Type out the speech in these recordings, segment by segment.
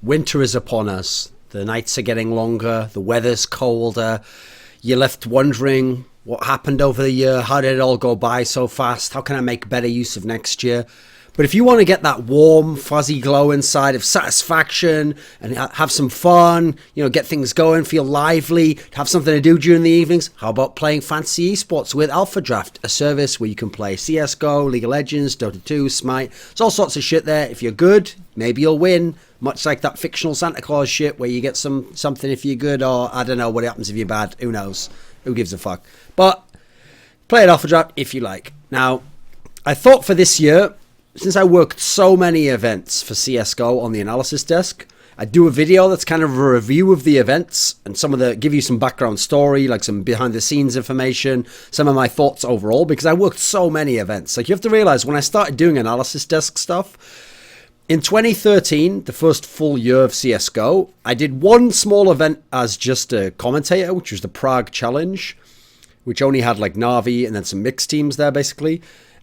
Winter is upon us. The nights are getting longer. The weather's colder. You're left wondering what happened over the year. How did it all go by so fast? How can I make better use of next year? But if you want to get that warm, fuzzy glow inside of satisfaction and have some fun, get things going, feel lively, have something to do during the evenings, how about playing fantasy esports with Alpha Draft, a service where you can play CSGO, League of Legends, Dota 2, Smite. There's all sorts of shit there. If you're good, maybe you'll win. Much like that fictional Santa Claus shit where you get something if you're good, or I don't know what happens if you're bad. Who knows? Who gives a fuck? But play at Alpha Draft if you like. Now, I thought for this year, since I worked so many events for CSGO on the analysis desk, I'd do a video that's kind of a review of the events and give you some background story, like some behind the scenes information, some of my thoughts overall, because I worked so many events. Like, you have to realize when I started doing analysis desk stuff, in 2013, the first full year of CSGO, I did one small event as just a commentator, which was the Prague Challenge, which only had like Na'Vi and then some mixed teams there basically.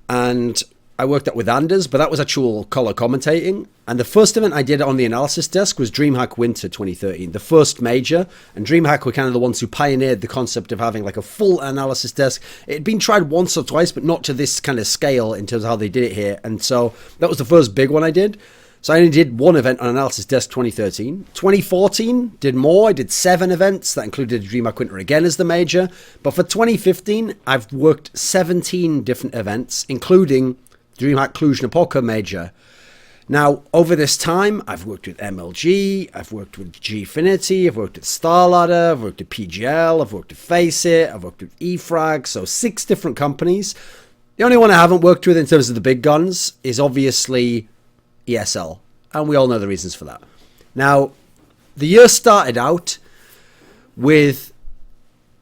And I worked that with Anders, but that was actual color commentating. And the first event I did on the analysis desk was DreamHack Winter 2013, the first major. And DreamHack were kind of the ones who pioneered the concept of having like a full analysis desk. It had been tried once or twice, but not to this kind of scale in terms of how they did it here. And so that was the first big one I did. So I only did one event on Analysis Desk 2013. 2014, did more. I did 7 events. That included DreamHack Winter again as the major. But for 2015, I've worked 17 different events, including DreamHack Cluj-Napoca major. Now, over this time, I've worked with MLG, I've worked with Gfinity, I've worked at StarLadder, I've worked at PGL, I've worked at FACEIT, I've worked with eFrag, so 6 different companies. The only one I haven't worked with in terms of the big guns is obviously ESL, and we all know the reasons for that. Now, the year started out with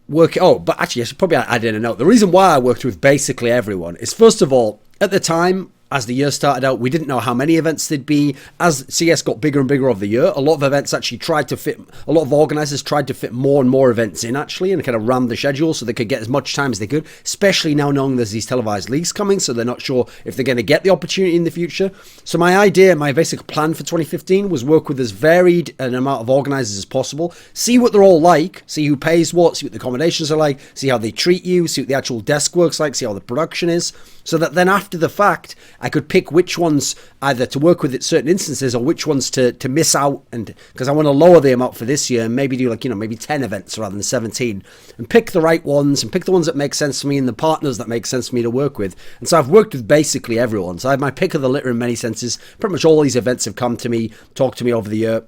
but actually I should probably add in a note. The reason why I worked with basically everyone is, first of all, at the time, as the year started out, we didn't know how many events there'd be. As CS got bigger and bigger over the year, a lot of events actually a lot of organizers tried to fit more and more events in, actually, and kind of ram the schedule so they could get as much time as they could, especially now knowing there's these televised leagues coming, so they're not sure if they're going to get the opportunity in the future. So my basic plan for 2015 was work with as varied an amount of organizers as possible, see what they're all like, see who pays what, see what the accommodations are like, see how they treat you, see what the actual desk works like, see how the production is, so that then after the fact, I could pick which ones either to work with at certain instances or which ones to miss out, and because I want to lower the amount for this year and maybe do maybe 10 events rather than 17, and pick the right ones and pick the ones that make sense for me and the partners that make sense for me to work with. And so I've worked with basically everyone. So I have my pick of the litter in many senses. Pretty much all these events have come to me, talked to me over the year.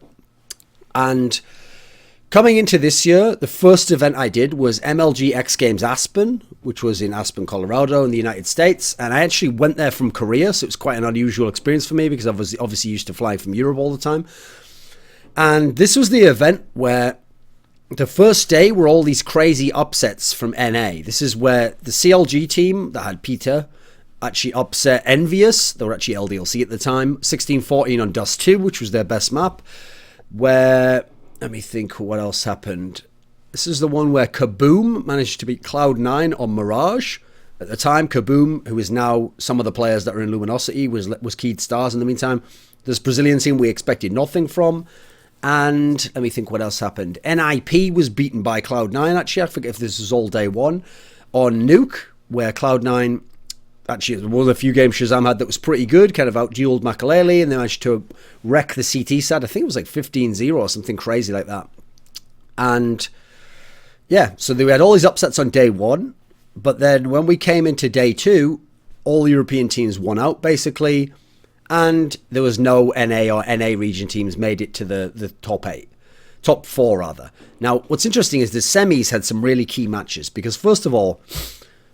And coming into this year, the first event I did was MLG X Games Aspen, which was in Aspen, Colorado in the United States. And I actually went there from Korea, so it was quite an unusual experience for me because I was obviously used to flying from Europe all the time. And this was the event where the first day were all these crazy upsets from NA. This is where the CLG team that had Peter actually upset Envious. They were actually LDLC at the time. 16-14 on Dust 2, which was their best map. Where, let me think what else happened. This is the one where Kaboom managed to beat Cloud9 on Mirage. At the time, Kaboom, who is now some of the players that are in Luminosity, was keyed stars in the meantime. This Brazilian team we expected nothing from. And let me think what else happened. NIP was beaten by Cloud9, actually. I forget if this was all day one. On Nuke, where Cloud9, actually, there was a few games Shazam had that was pretty good, kind of out-dueled Makalele, and they managed to wreck the CT side. I think it was like 15-0 or something crazy like that. And yeah, so we had all these upsets on day one, but then when we came into day 2, all the European teams won out, basically, and there was no NA or NA region teams made it to the top 4 rather. Now, what's interesting is the semis had some really key matches, because first of all,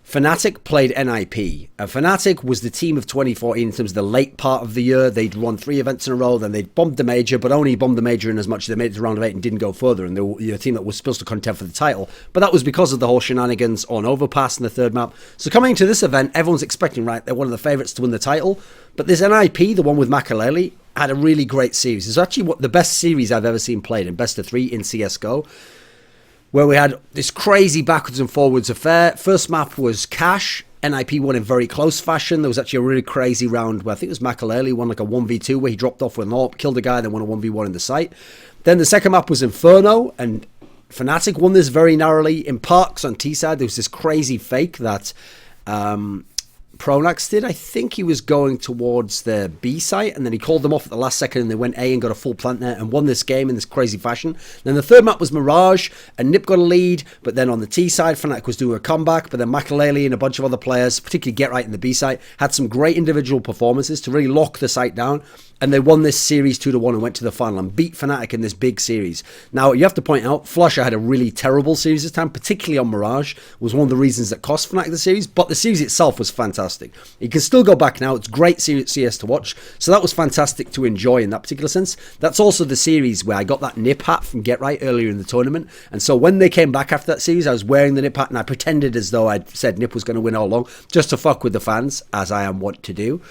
Fnatic played NIP. Fnatic was the team of 2014 in terms of the late part of the year. They'd won 3 events in a row, then they'd bombed the major, but only bombed the major in as much as they made it to round of 8 and didn't go further, and they were a team that was supposed to contend for the title. But that was because of the whole shenanigans on Overpass in the 3rd map. So coming to this event, everyone's expecting, right, they're one of the favourites to win the title. But this NIP, the one with Makalele, had a really great series. It's actually the best series I've ever seen played in best of 3 in CSGO, where we had this crazy backwards and forwards affair. First map was Cash, NIP won in very close fashion. There was actually a really crazy round where I think it was Makaleli won like a 1v2 where he dropped off with an AWP, killed a guy, then won a 1v1 in the site. Then the second map was Inferno, and Fnatic won this very narrowly. In Parks on T-side, there was this crazy fake that Pronax did. I think he was going towards the B site, and then he called them off at the last second, and they went A and got a full plant there and won this game in this crazy fashion. Then the third map was Mirage, and Nip got a lead, but then on the T side, Fnatic was doing a comeback, but then Makaleli and a bunch of other players, particularly Get Right in the B site, had some great individual performances to really lock the site down, and they won this series 2-1 and went to the final and beat Fnatic in this big series. Now, you have to point out, Flusher had a really terrible series this time, particularly on Mirage, was one of the reasons that cost Fnatic the series, but the series itself was fantastic. You can still go back now, it's great CS to watch, so that was fantastic to enjoy in that particular sense. That's also the series where I got that Nip hat from Get Right earlier in the tournament, and so when they came back after that series, I was wearing the Nip hat, and I pretended as though I'd said Nip was going to win all along, just to fuck with the fans, as I am wont to do.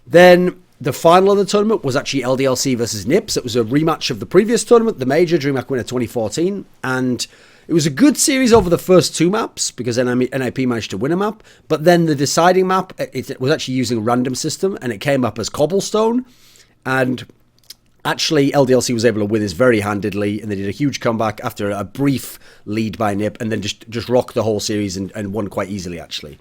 Then the final of the tournament was actually LDLC versus Nips. It was a rematch of the previous tournament, the major, DreamHack winner 2014. And it was a good series over the first two maps because NIP managed to win a map. But then the deciding map, it was actually using a random system and it came up as Cobblestone. And actually, LDLC was able to win this very handedly, and they did a huge comeback after a brief lead by Nip and then just rocked the whole series and won quite easily, actually.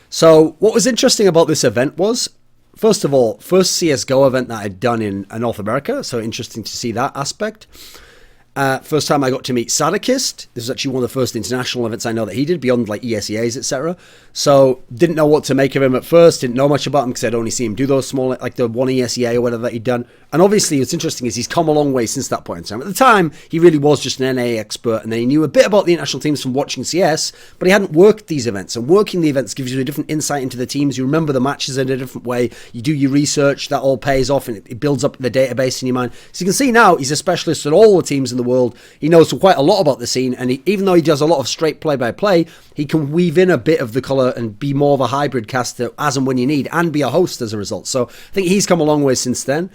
So what was interesting about this event was, first of all, first CSGO event that I'd done in North America, so interesting to see that aspect. First time I got to meet Sadakist. This was actually one of the first international events I know that he did, beyond like ESEAs, etc. So didn't know what to make of him at first, didn't know much about him because I'd only seen him do those small, like the one ESEA or whatever that he'd done. And obviously what's interesting is he's come a long way since that point in time. At the time, he really was just an NA expert, and then he knew a bit about the international teams from watching CS, but he hadn't worked these events. And working the events gives you a different insight into the teams. You remember the matches in a different way. You do your research, that all pays off, and it builds up the database in your mind. So you can see now he's a specialist at all the teams in the world. He knows quite a lot about the scene, and even though he does a lot of straight play-by-play, he can weave in a bit of the colour and be more of a hybrid caster as and when you need, and be a host as a result. So I think he's come a long way since then.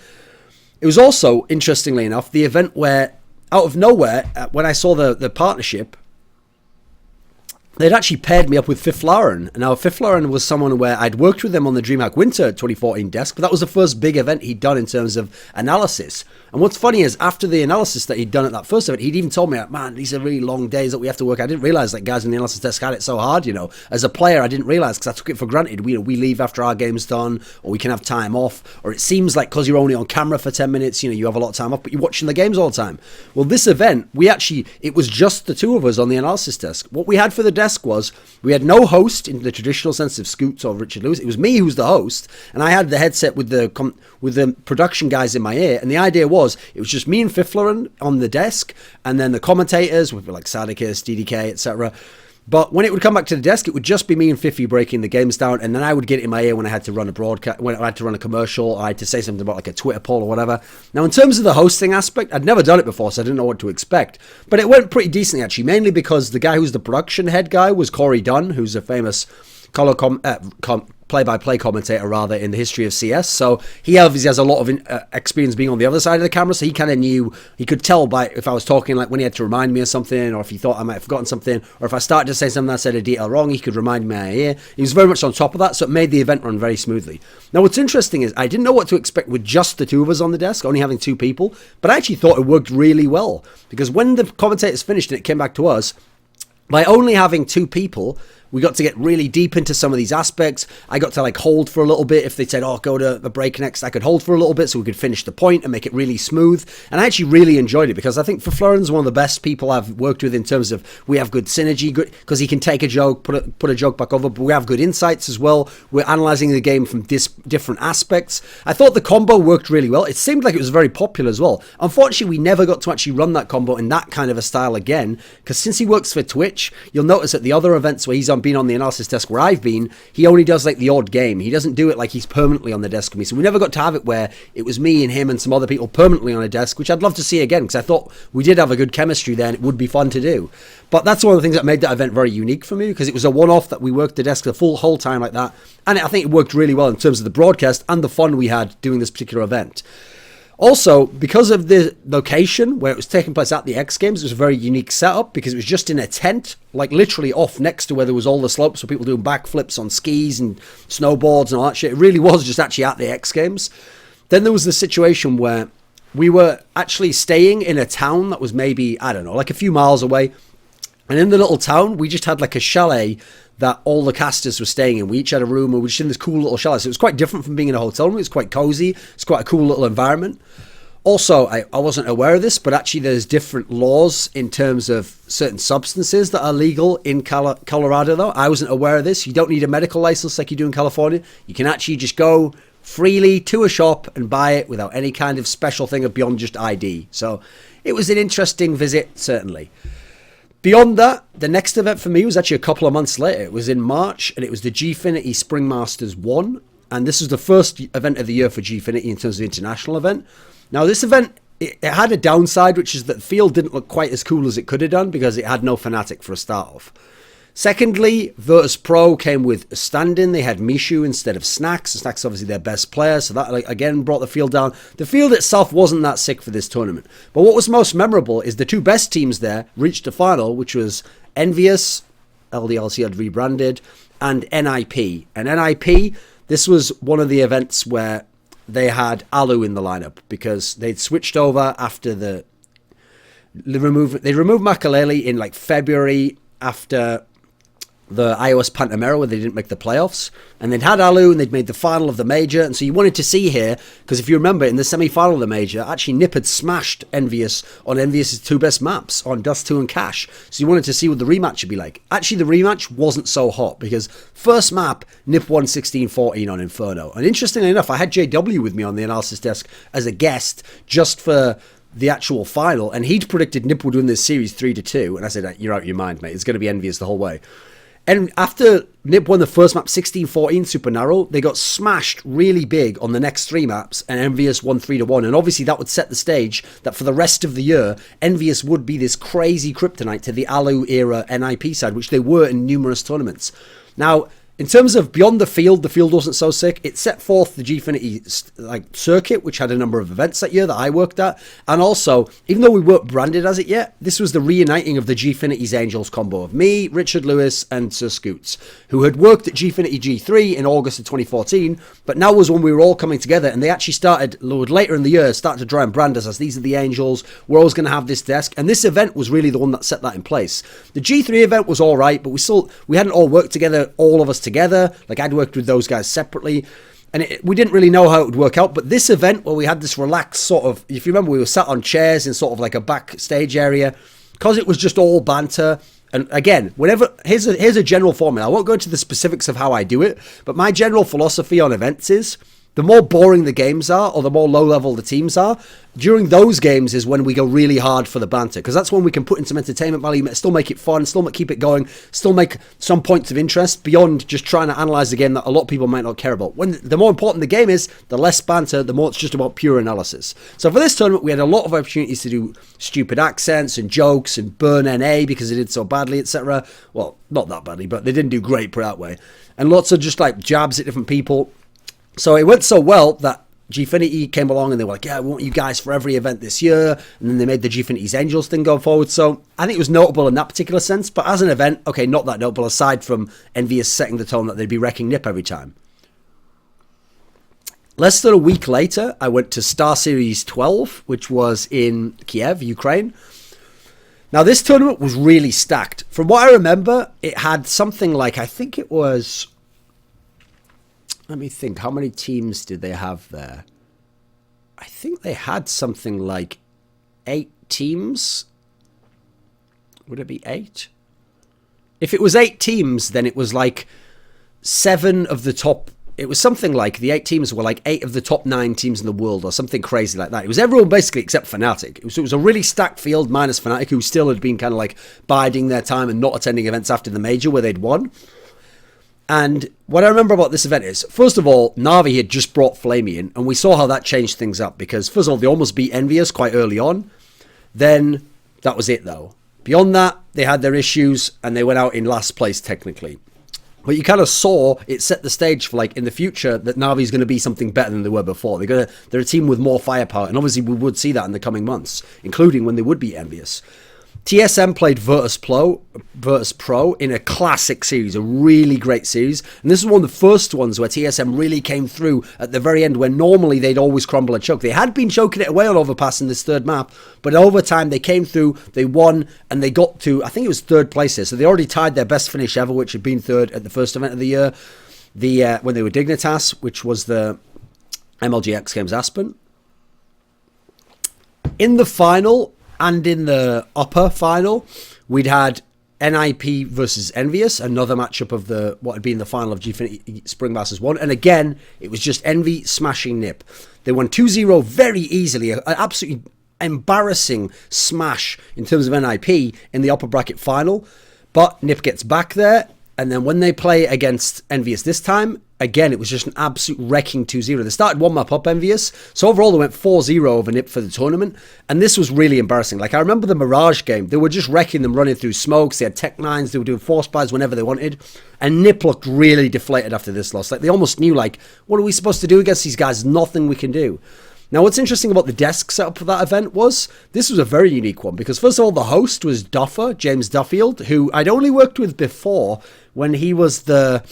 It was also, interestingly enough, the event where, out of nowhere, when I saw the partnership, they'd actually paired me up with Fiflaren. Now, Fiflaren was someone where I'd worked with him on the DreamHack Winter 2014 desk, but that was the first big event he'd done in terms of analysis. And what's funny is, after the analysis that he'd done at that first event, he'd even told me, like, man, these are really long days that we have to work. I didn't realise that guys in the analysis desk had it so hard, you know. As a player, I didn't realise, because I took it for granted. We leave after our game's done, or we can have time off, or it seems like because you're only on camera for 10 minutes, you know, you have a lot of time off, but you're watching the games all the time. Well, this event, it was just the two of us on the analysis desk. What we had for the desk was, we had no host in the traditional sense of Scoots or Richard Lewis. It was me who was the host, and I had the headset with the production guys in my ear, and the idea was, it was just me and Fiflaren on the desk, and then the commentators would be like Sadakis, DDK, etc. But when it would come back to the desk, it would just be me and Fifi breaking the games down, and then I would get it in my ear when I had to run a broadcast, when I had to run a commercial, or I had to say something about like a Twitter poll or whatever. Now, in terms of the hosting aspect, I'd never done it before, so I didn't know what to expect. But it went pretty decently, actually, mainly because the guy who's the production head guy was Corey Dunn, who's a famous color play-by-play commentator, rather, in the history of CS. So he obviously has a lot of experience being on the other side of the camera, so he kind of knew, he could tell by if I was talking, like when he had to remind me of something, or if he thought I might have forgotten something, or if I started to say something I said a detail wrong, he could remind me in my ear. He was very much on top of that, so it made the event run very smoothly. Now, what's interesting is, I didn't know what to expect with just the two of us on the desk, only having two people, but I actually thought it worked really well, because when the commentators finished and it came back to us, by only having two people, we got to get really deep into some of these aspects. I got to like hold for a little bit. If they said, oh, go to the break next, I could hold for a little bit so we could finish the point and make it really smooth. And I actually really enjoyed it, because I think Fiflaren's one of the best people I've worked with in terms of, we have good synergy, because he can take a joke, put a joke back over, but we have good insights as well. We're analysing the game from different aspects. I thought the combo worked really well. It seemed like it was very popular as well. Unfortunately, we never got to actually run that combo in that kind of a style again, because since he works for Twitch, you'll notice at the other events where he's been on the analysis desk where I've been, he only does like the odd game. He doesn't do it like he's permanently on the desk with me. So we never got to have it where it was me and him and some other people permanently on a desk, which I'd love to see again, because I thought we did have a good chemistry there and it would be fun to do. But that's one of the things that made that event very unique for me, because it was a one-off that we worked the desk the whole time like that. And I think it worked really well in terms of the broadcast and the fun we had doing this particular event. Also, because of the location where it was taking place at the X Games, it was a very unique setup because it was just in a tent, like literally off next to where there was all the slopes for people doing backflips on skis and snowboards and all that shit. It really was just actually at the X Games. Then there was the situation where we were actually staying in a town that was maybe, I don't know, like a few miles away. And in the little town, we just had like a chalet that all the casters were staying in. We each had a room, and we were just in this cool little chalet. So it was quite different from being in a hotel room. It was quite cozy. It's quite a cool little environment. Also, I wasn't aware of this, but actually there's different laws in terms of certain substances that are legal in Colorado, though. I wasn't aware of this. You don't need a medical license like you do in California. You can actually just go freely to a shop and buy it without any kind of special thing beyond just ID. So it was an interesting visit, certainly. Beyond that, the next event for me was actually a couple of months later. It was in March, and it was the Gfinity Spring Masters 1. And this was the first event of the year for Gfinity in terms of the international event. Now, this event, it had a downside, which is that the field didn't look quite as cool as it could have done because it had no Fnatic for a start off. Secondly, Virtus Pro came with a stand-in. They had Mishu instead of Snacks. Snacks obviously their best player, so that again brought the field down. The field itself wasn't that sick for this tournament. But what was most memorable is the two best teams there reached a final, which was Envious, LDLC had rebranded, and NIP. And NIP, this was one of the events where they had Alu in the lineup because they'd switched over after they removed Makaleli in like February after the iOS Pantamera where they didn't make the playoffs, and they'd had Alu and they'd made the final of the major. And so you wanted to see here, because if you remember in the semi-final of the major, actually Nip had smashed Envious on Envious's two best maps on Dust 2 and Cash. So you wanted to see what the rematch would be like. Actually, the rematch wasn't so hot because first map, Nip won 16-14 on Inferno. And interestingly enough, I had JW with me on the analysis desk as a guest just for the actual final, and he'd predicted Nip would win this series 3-2. And I said, you're out of your mind, mate. It's going to be Envious the whole way. And after Nip won the first map 16-14 super narrow, they got smashed really big on the next three maps, and Envious won 3-1. And obviously that would set the stage that for the rest of the year, Envious would be this crazy kryptonite to the Alu era NIP side, which they were in numerous tournaments. Now, in terms of beyond the field wasn't so sick. It set forth the Gfinity circuit, which had a number of events that year that I worked at. And also, even though we weren't branded as it yet, this was the reuniting of the Gfinity's Angels combo of me, Richard Lewis, and Sir Scoots, who had worked at Gfinity G3 in August of 2014, but now was when we were all coming together, and they actually started, later in the year, started to try and brand us as these are the Angels, we're always going to have this desk, and this event was really the one that set that in place. The G3 event was all right, but we hadn't all worked together, all of us together. Like I'd worked with those guys separately, and we didn't really know how it would work out. But this event where we had this relaxed sort of, if you remember, we were sat on chairs in sort of like a backstage area, because it was just all banter. And again, here's a general formula. I won't go into the specifics of how I do it, but my general philosophy on events is the more boring the games are, or the more low level the teams are, during those games is when we go really hard for the banter, because that's when we can put in some entertainment value, still make it fun, still keep it going, still make some points of interest beyond just trying to analyze the game that a lot of people might not care about. When the more important the game is, the less banter, the more it's just about pure analysis. So for this tournament, we had a lot of opportunities to do stupid accents and jokes and burn NA because they did so badly, etc. Well, not that badly, but they didn't do great, put it that way. And lots of just like jabs at different people. So it went so well that Gfinity came along and they were like, yeah, we want you guys for every event this year. And then they made the Gfinity's Angels thing go forward. So I think it was notable in that particular sense. But as an event, okay, not that notable aside from Envious setting the tone that they'd be wrecking Nip every time. Less than a week later, I went to StarSeries 12, which was in Kiev, Ukraine. Now, this tournament was really stacked. From what I remember, it had something like, I think it was... Let me think, how many teams did they have there? I think they had something like 8 teams. Would it be 8? If it was 8 teams, then it was like 7 of the top... It was something like the 8 teams were like 8 of the top 9 teams in the world or something crazy like that. It was everyone basically except Fnatic. It was a really stacked field minus Fnatic, who still had been kind of like biding their time and not attending events after the major where they'd won. And what I remember about this event is, first of all, Na'Vi had just brought Flamey in, and we saw how that changed things up, because first of all, they almost beat Envious quite early on. Then, that was it though. Beyond that, they had their issues, and they went out in last place technically. But you kind of saw it set the stage for, like, in the future that Navi's going to be something better than they were before. They're a team with more firepower, and obviously we would see that in the coming months, including when they would be Envious. TSM played Virtus Pro in a classic series, a really great series. And this is one of the first ones where TSM really came through at the very end, where normally they'd always crumble and choke. They had been choking it away on Overpass in this third map, but over time they came through, they won, and they got to, I think it was third place here. So they already tied their best finish ever, which had been third at the first event of the year, when they were Dignitas, which was the MLG X Games Aspen. In the final, and in the upper final, we'd had NIP versus Envious, another matchup of what had been the final of Gfinity Spring Masters 1. And again, it was just Envy smashing NIP. They won 2-0 very easily, an absolutely embarrassing smash in terms of NIP in the upper bracket final. But NIP gets back there, and then when they play against Envious this time, again, it was just an absolute wrecking 2-0. They started one map up, Envious. So overall, they went 4-0 over NIP for the tournament. And this was really embarrassing. Like, I remember the Mirage game. They were just wrecking them, running through smokes. They had Tech 9s. They were doing force buys whenever they wanted. And NIP looked really deflated after this loss. Like, they almost knew, like, what are we supposed to do against these guys? Nothing we can do. Now, what's interesting about the desk setup for that event was this was a very unique one, because first of all, the host was Duffer, James Duffield, who I'd only worked with before when he was the,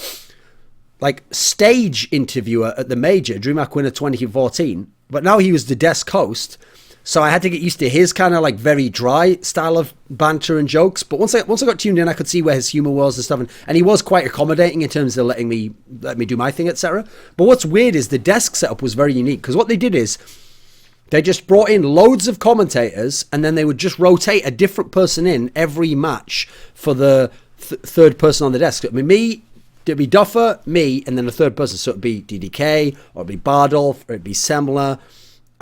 like, stage interviewer at the major, DreamHack Winner 2014, but now he was the desk host. So I had to get used to his kind of, like, very dry style of banter and jokes. But once I got tuned in, I could see where his humor was and stuff. And he was quite accommodating in terms of letting me do my thing, etc. But what's weird is the desk setup was very unique, because what they did is they just brought in loads of commentators, and then they would just rotate a different person in every match for the third person on the desk. I mean, it'd be Duffer, me, and then a third person. So it'd be DDK, or it'd be Bardolph, or it'd be Semler.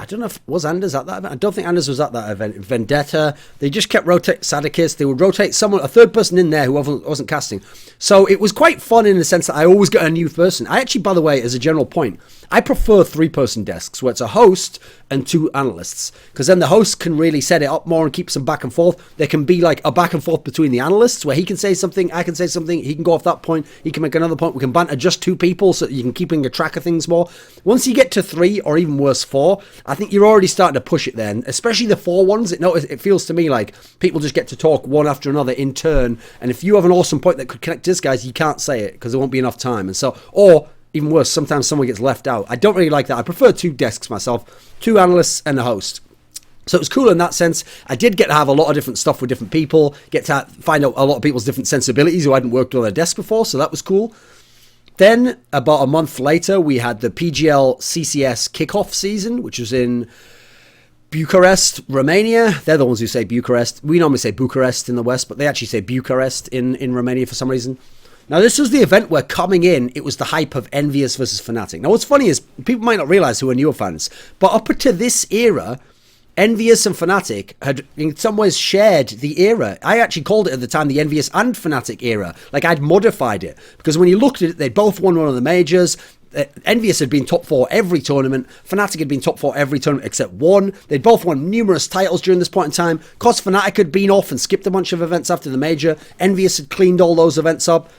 I don't know if was Anders at that event. I don't think Anders was at that event. Vendetta. They just kept rotating Sadikis. They would rotate someone, a third person in there who wasn't casting. So it was quite fun in the sense that I always got a new person. I actually, by the way, as a general point, I prefer 3-person desks where it's a host and 2 analysts, because then the host can really set it up more and keep some back and forth. There can be like a back and forth between the analysts where he can say something, I can say something, he can go off that point, he can make another point. We can banter just 2 people so that you can keep a track of things more. Once you get to 3 or even worse 4, I think you're already starting to push it then, especially the 4 ones. It feels to me like people just get to talk one after another in turn, and if you have an awesome point that could connect to this guys, you can't say it because there won't be enough time. And so, or even worse, sometimes someone gets left out. I don't really like that. I prefer 2 desks myself, 2 analysts and a host. So it was cool in that sense. I did get to have a lot of different stuff with different people, get to find out a lot of people's different sensibilities who hadn't worked on their desk before, so that was cool. Then, about a month later, we had the PGL CCS Kickoff season, which was in Bucharest, Romania. They're the ones who say Bucharest. We normally say Bucharest in the West, but they actually say Bucharest in Romania for some reason. Now, this was the event where coming in, it was the hype of Envious versus Fnatic. Now, what's funny is people might not realize who are newer fans, but up to this era, Envious and Fnatic had in some ways shared the era. I actually called it at the time the Envious and Fnatic era. Like, I'd modified it, because when you looked at it, they both won one of the majors. Envious had been top 4 every tournament. Fnatic had been top 4 every tournament except one. They'd both won numerous titles during this point in time. Of course, Fnatic had been off and skipped a bunch of events after the major. Envious had cleaned all those events up.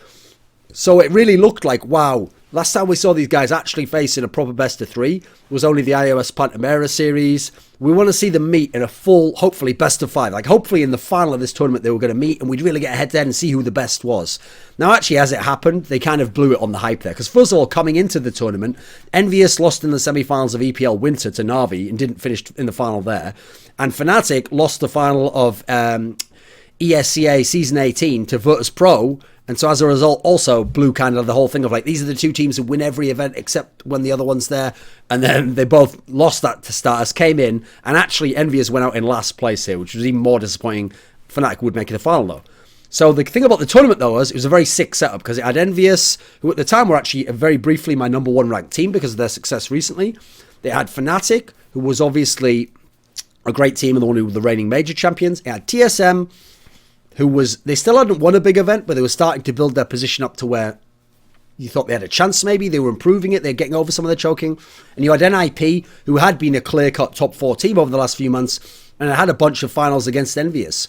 So it really looked like, wow, last time we saw these guys actually face in a proper best of 3 was only the iOS Pantamera series. We want to see them meet in a full, hopefully, best of 5. Like, hopefully in the final of this tournament they were going to meet and we'd really get a head-to-head and see who the best was. Now, actually, as it happened, they kind of blew it on the hype there. Because first of all, coming into the tournament, Envious lost in the semi-finals of EPL Winter to Na'Vi and didn't finish in the final there. And Fnatic lost the final of ESCA Season 18 to Virtus Pro. And so as a result, also blew kind of the whole thing of like, these are the 2 teams who win every event except when the other one's there. And then they both lost that to Stars, came in, and actually Envious went out in last place here, which was even more disappointing. Fnatic would make it the final though. So the thing about the tournament though was it was a very sick setup, because it had Envious, who at the time were actually very briefly my number 1 ranked team because of their success recently. They had Fnatic, who was obviously a great team and the one who were the reigning major champions. It had TSM, they still hadn't won a big event, but they were starting to build their position up to where you thought they had a chance maybe. They were improving it. They're getting over some of their choking. And you had NIP, who had been a clear-cut top 4 team over the last few months, and it had a bunch of finals against Envious.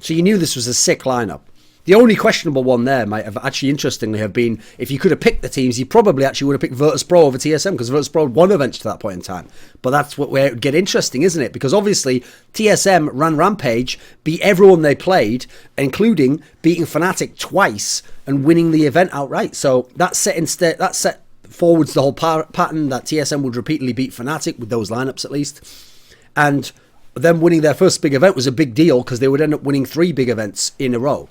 So you knew this was a sick lineup. The only questionable one there might have actually, interestingly, have been, if you could have picked the teams, you probably actually would have picked Virtus.pro over TSM, because Virtus.pro had won events to that point in time. But that's where it would get interesting, isn't it? Because obviously TSM ran Rampage, beat everyone they played, including beating Fnatic twice and winning the event outright. So that set forwards the whole pattern that TSM would repeatedly beat Fnatic, with those lineups at least. And them winning their first big event was a big deal, because they would end up winning 3 big events in a row.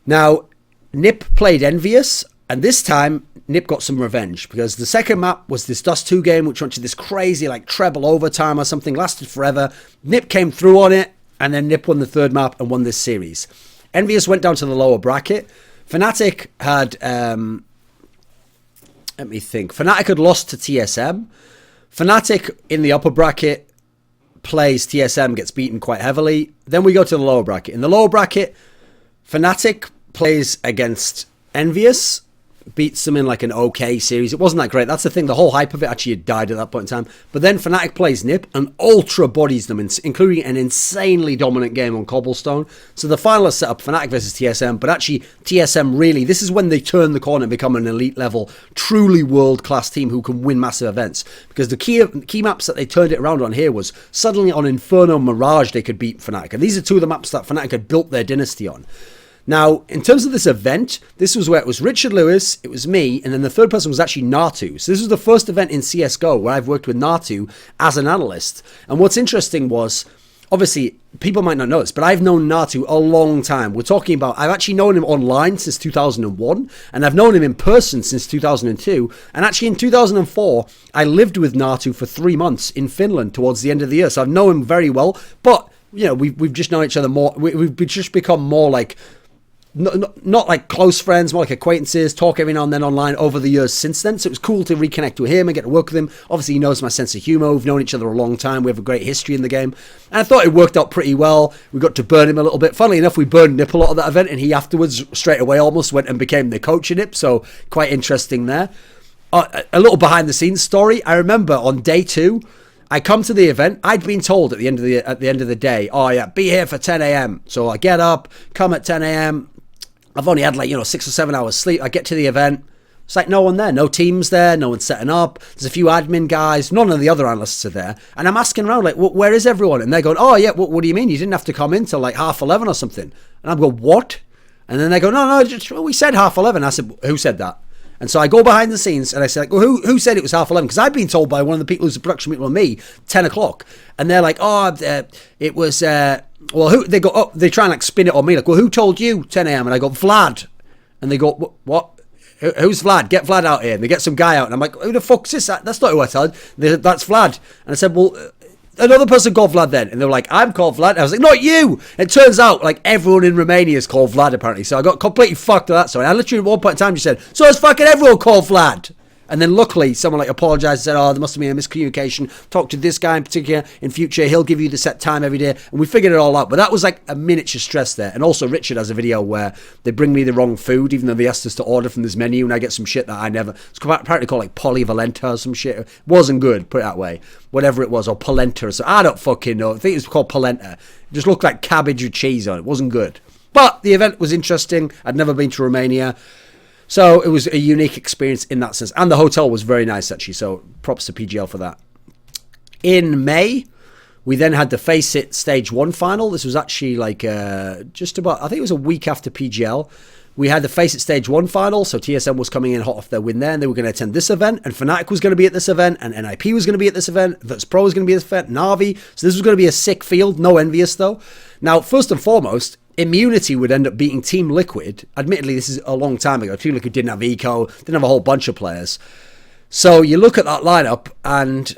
Now, Nip played Envious, and this time Nip got some revenge, because the second map was this Dust 2 game, which went to this crazy like treble overtime or something, lasted forever. Nip came through on it, and then Nip won the third map and won this series. Envious went down to the lower bracket. Fnatic had, let me think, Fnatic had lost to TSM. Fnatic in the upper bracket plays TSM, gets beaten quite heavily. Then we go to the lower bracket. In the lower bracket, Fnatic plays against Envious, beats them in like an okay series. It wasn't that great. That's the thing. The whole hype of it actually had died at that point in time. But then Fnatic plays Nip and ultra bodies them, including an insanely dominant game on Cobblestone. So the finalists set up Fnatic versus TSM, but actually TSM really, this is when they turn the corner and become an elite level, truly world-class team who can win massive events. Because the key maps that they turned it around on here was suddenly on Inferno Mirage they could beat Fnatic. And these are 2 of the maps that Fnatic had built their dynasty on. Now, in terms of this event, this was where it was Richard Lewis, it was me, and then the third person was actually Natu. So this was the first event in CSGO where I've worked with Natu as an analyst. And what's interesting was, obviously, people might not know this, but I've known Natu a long time. We're talking about, I've actually known him online since 2001, and I've known him in person since 2002. And actually in 2004, I lived with Natu for 3 months in Finland towards the end of the year. So I've known him very well, but, you know, we've just known each other more. We've just become more like, not like close friends, more like acquaintances, talk every now and then online over the years since then. So it was cool to reconnect with him and get to work with him. Obviously, he knows my sense of humour. We've known each other a long time. We have a great history in the game. And I thought it worked out pretty well. We got to burn him a little bit. Funnily enough, we burned Nip a lot of that event, and he afterwards, straight away, almost went and became the coach in Nip. So quite interesting there. A little behind the scenes story. I remember on day 2, I come to the event. I'd been told at the end of the day, oh yeah, be here for 10 a.m. So I get up, come at 10 a.m. I've only had 6 or 7 hours sleep. I get to the event. It's like no one there, no teams there, no one's setting up. There's a few admin guys. None of the other analysts are there. And I'm asking around, like, where is everyone? And they're going, oh yeah, what do you mean? You didn't have to come in till like 11:30 or something. And I'm going, what? And then they go, no, we said 11:30. I said, who said that? And so I go behind the scenes and I say, like, well, who said it was 11:30? Because I've been told by one of the people who's a production people on me, 10 o'clock. And they're like, it was, they go, oh, they try and like spin it on me. Like, well, who told you 10 a.m.? And I go, Vlad. And they go, what? Who's Vlad? Get Vlad out here. And they get some guy out. And I'm like, who the fuck's this? That's not who I told. That's Vlad. And I said, well, another person called Vlad then. And they were like, I'm called Vlad. And I was like, not you. And it turns out, like, everyone in Romania is called Vlad, apparently. So I got completely fucked at that story. I literally at one point in time just said, so it's fucking everyone called Vlad. And then luckily someone like apologized and said, oh, there must have been a miscommunication. Talk to this guy in particular in future. He'll give you the set time every day. And we figured it all out. But that was like a miniature stress there. And also Richard has a video where they bring me the wrong food, even though they asked us to order from this menu, and I get some shit that I never... It's apparently called like polyvalenta or some shit. It wasn't good, put it that way. Whatever it was, or polenta or something. I don't fucking know. I think it was called polenta. It just looked like cabbage with cheese on it. It wasn't good. But the event was interesting. I'd never been to Romania. So it was a unique experience in that sense. And the hotel was very nice, actually. So props to PGL for that. In May, we then had the FACEIT Stage 1 final. This was actually like just about, I think it was a week after PGL. We had the FACEIT Stage 1 final. So TSM was coming in hot off their win there. And they were going to attend this event. And Fnatic was going to be at this event. And NIP was going to be at this event. Virtus.pro was going to be at this event. Na'Vi. So this was going to be a sick field. No envious, though. Now, first and foremost, Immunity would end up beating Team Liquid. Admittedly, this is a long time ago. Team Liquid didn't have Eco, didn't have a whole bunch of players. So you look at that lineup and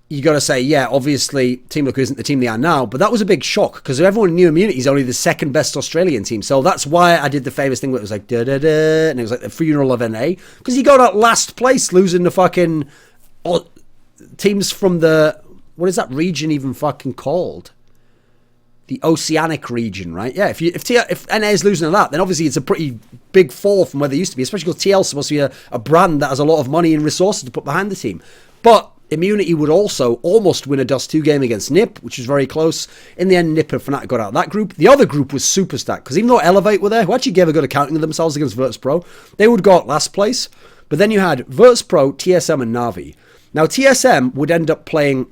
you got to say, yeah, obviously Team Liquid isn't the team they are now, but that was a big shock because everyone knew Immunity is only the second best Australian team. So that's why I did the famous thing where it was like da-da-da, and it was like the funeral of NA, because he got out last place losing to fucking teams from the, what is that region even fucking called? The Oceanic region, right? Yeah, if NA is losing to that, then obviously it's a pretty big fall from where they used to be, especially because TL is supposed to be a brand that has a lot of money and resources to put behind the team. But Immunity would also almost win a Dust 2 game against NIP, which was very close. In the end, NIP and Fnatic got out of that group. The other group was super stacked, because even though Elevate were there, who actually gave a good accounting of themselves against Virtus.pro, they would go out last place. But then you had Virtus.pro, TSM, and Na'Vi. Now, TSM would end up playing